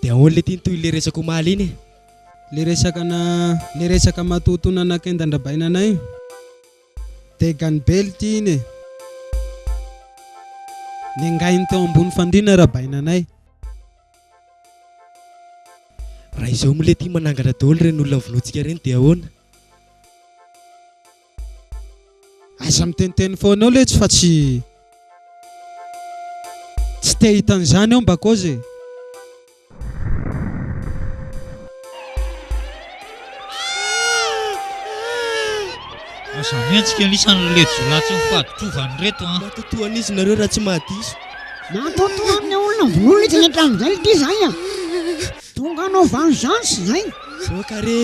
Dia ahoana le tiany toy le resaka omaly iny le resaka matotona anak'endandrabaina anay dia ganibelty iny nengainy teo ambony fandriana rabaina anay. raha izao moa le tia manangana daholo reny olona vonoantsika reny dia ahoana? Aza miteniteny foana ao le tsy fa tsy te hitan'izany ao mbako ze. Asa miantsika anisan'ny le jolahy tsy mifahatrovany reto matotoa an'izy nareo raha tsy mahadiso. Matotoa amin'ny olona vonoina izy ny hatramin'izay ity zay tonga anao vengeance zay. Zoaka re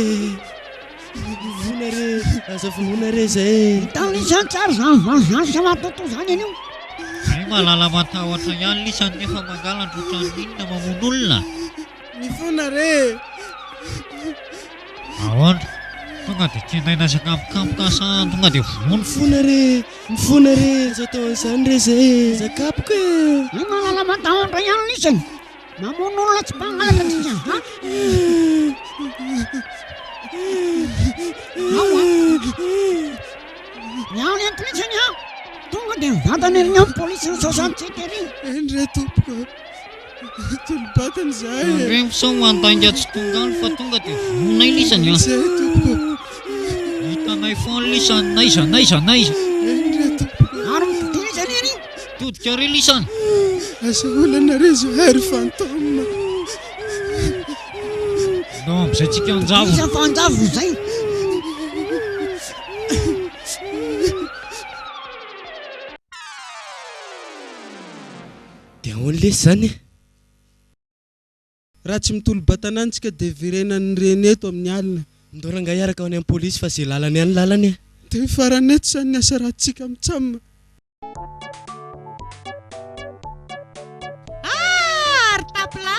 vona re aza vonoina re zay. Hitan'ny isany tsara zany vengeance matotoa zany anio. Ay mahalala matahotra ihany lisany nefa mangalatra ohatran'inona mamono olona. Mifona re. Ahoana? Tonga dia tianaina sakapokapoka sa tonga dia vonono. Mifona re aza atao an'izany re zay. Aza kapoka Ay mahalala matahotra ihany isany. Mamono olona tsy mpangalatra tsika. Miao entiny isany tonga dia mivantana ery amin'ny polisy ny 67 ery. Eny re tompoko tolobatany zay Regny sao mandainga tsy tonga any fa tonga dia vonona iny lisany zay tompoko. hitanay foana lisany naiza. Eny re tompoko Ary mitodina isany ery. Todika re lisany. asa olana re zohary fantôme. No amin'izay tsika anjavo. Isa fanjavo zay. dia ahoana lesy zany raha tsy mitolo-batana antsika dia virenany reny eto amin'ny alina. ndoranga iaraka ao any amin'ny polisy fa zay lalany any lalany dia farany eto zany ny asa rahantsika mitsamina. Ary tapla.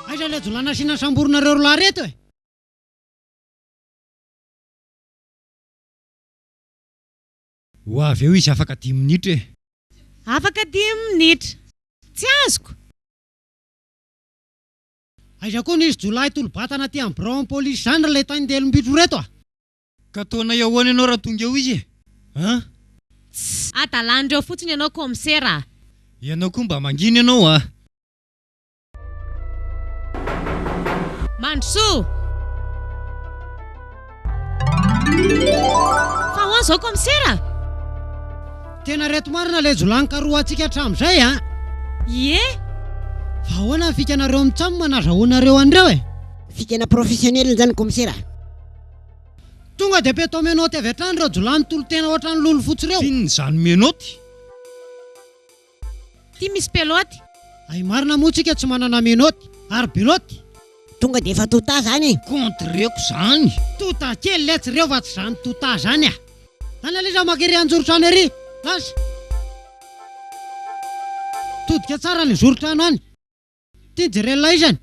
Aiza le jolana asiana samboronareo roalahy reto Ho avy eo izy afaka 10 minitra Afaka 10 minitra. Tsy azoko. Aiza koa nisy jolahy tolo-batana ty amin'ny bureau polisy zany raha le tany delom-bitro reto Ka ataonay ahoana ianao raha tonga eo izy Adalandreo fotsiny ianao komisera. Ianao koa mba mangina ianao Mandrosoa. Fa hoan zao komisera. Tena reto marina le jolany karoha antsika hatramin'izay Ie. fa ahoana ny fikanareo mitsamina nazahoanareo an'ireo Fikana professionnel zany komisera. tonga dia peto menoty avy hatrany ireo jolany tolo-tena ohatran'ny lolo fotsy ireo. Tinony zany menoty. Ty misy peloty. Ay marina moa tsika tsy manana menoty ary beloty. Tonga dia efa tota zany. Kontreko zany. Tota kely letsy ireo fa tsy zany tota zany Zany aleza makery anjorotrano ery. Lasa todika tsara ny zorotrano any. Ty jerelona izany.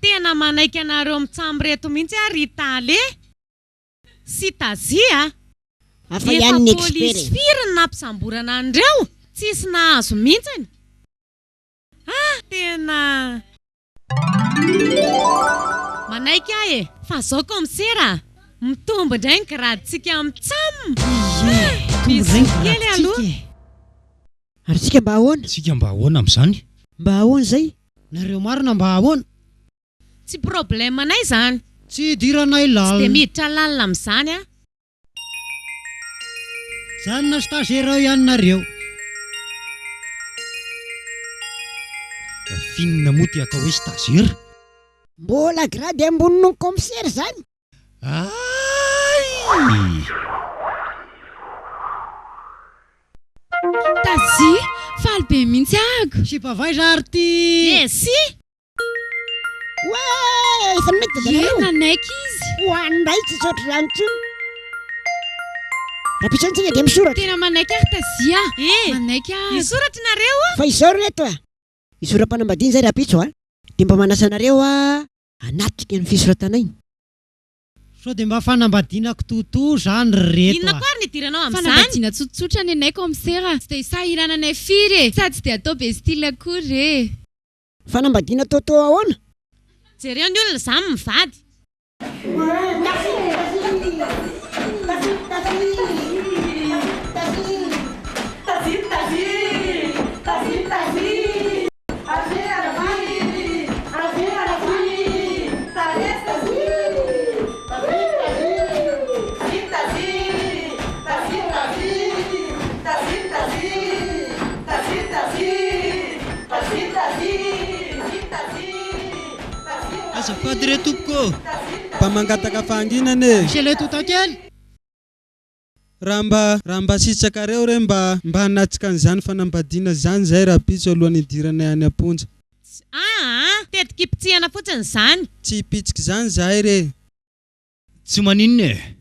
Tena manaiky anareo mitsamo reto mihitsy Ritaly sy Tazia. Hafa ihany ny expert. Polisy firy ny nampisamborana andreo, tsisy nahazo mihitsy. Tena manaiky ahy fa zao komisera mitombo indray ny gradintsika mitsamo. Misy kely aloha. Ary tsika mba ahoana? Tsika mba ahoana amin'izany? Mba ahoana zay? Nareo marina mba ahoana? Tsy problème anay zany. Tsy idiranay Tsy dia lalina. miditra lalina amin'izany a. Zany na stagera ihany nareo. Finina moa ty atao hoe stagera. Mbola grady ambonin'ny commissaire zany. Tazia, faly be mihitsy ago. Supervisor ary ty. Si Wee, efa mety zareo. Nanaiky izy. Hoandray tsy saotra izany intsony. Raha pitsantsika dia misoratra. Tena manaiky ary Tazia. Manaiky ago. isoratra nareo a. Fa izao reto isoram-panambadiana zay raha pitso dia mba manasa anareo hanatrika ny fisoratanay. Sao dia mba fanambadianako totoa zany reto. Inona koa ary ny diranao amin'izany? Fanambadiana tsotsotra ny anay komisera. Tsy dia isahirananay firy sady tsy dia atao be style akory. Fanambadiana toto ahoana? Jereo ny olona izany mivady. Azafady re tompoko, mba mangataka fanginana e. Misy ilay totakely. Raha mba sitraka reo re mba hanatrika an'izany fanambadiana zany zay raha pitso alohan'ny idiranay any am-ponja. Tetika ipitsihana fotsiny izany. Tsy hipitsika zany zahay re. Tsy maninona e.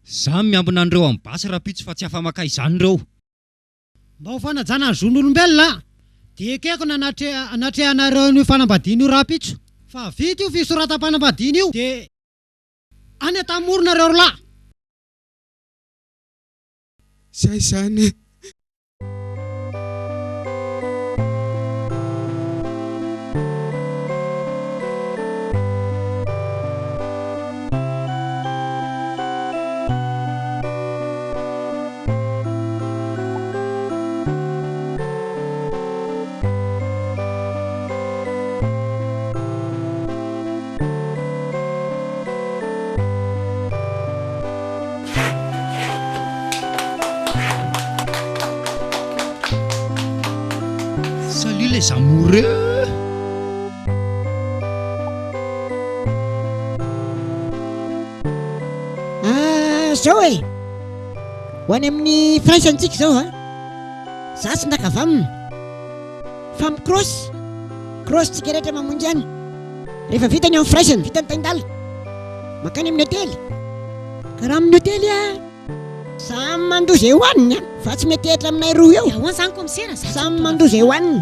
Za miambina andreo amin'ny basy raha pitso fa tsy afa-maka izany reo. Mba ho fanajana ny zon'olombelona dia ekeko anatrehanareo io fanambadiana io raha pitso. Fa vita io fisoratam-panambadiana io dia any atamorona reo lahy. Zay zany. Salut les amoureux. Zao e, ho any amin'ny firaisantsika zao za tsy nakavamina fa mi-cross tsika rehetra mamonjy any. Rehefa vita ny amin'ny firaisany, vita ny taindala makany amin'ny hotely. Ka raha amin'ny hotely samy mandoza eo hoaniny fa tsy mety ehitra aminay roa eo. Ahoana izany komisera? Samy mandoza eo hoaniny.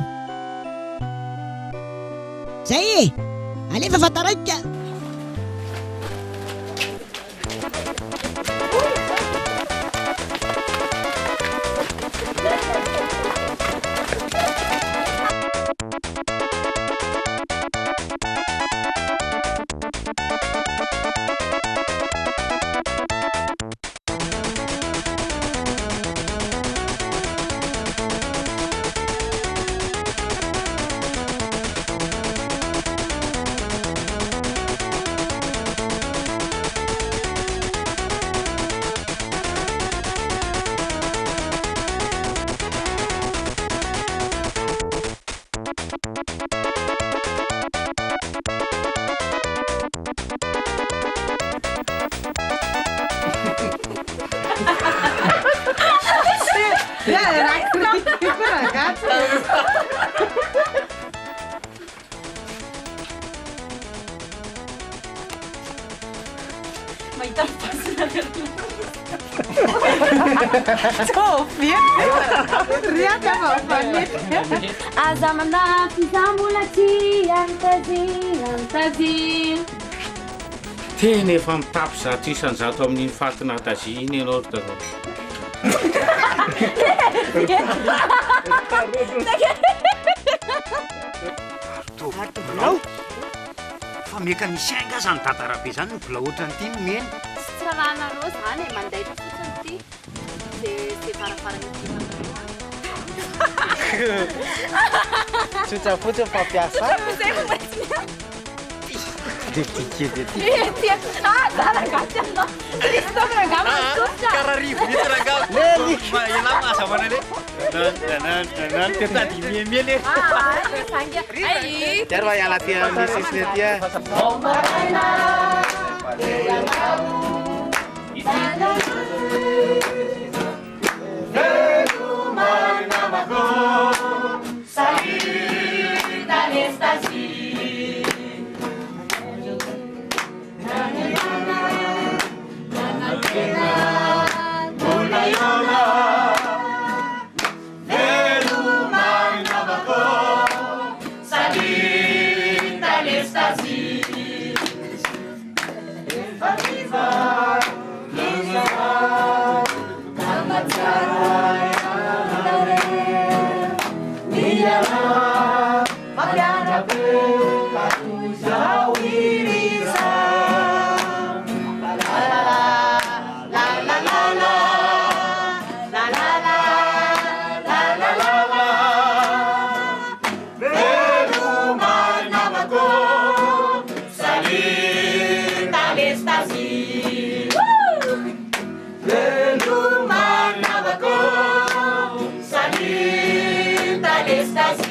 Zay e, alefa fataraika. Mai tá fazendo Aza manafy za mbola ty antazia tena efa mitapy zato isanjato amin'iny fatina tazia iny ianao ry tanao. Artobilao fa mekanisy ainga zany tatarabe zany no bola ohatran'ity nomeny. Tsy rahanareo zany e mandaitra fotsiny ty dia farafarany Tsotsafotsy ny fampiasa. Karaha rivo mihitsy rangavo. Ela mazavana le. Tetady miemie le. Tiaro va iala ty amin'ny sisiny aty. Salita l'estasi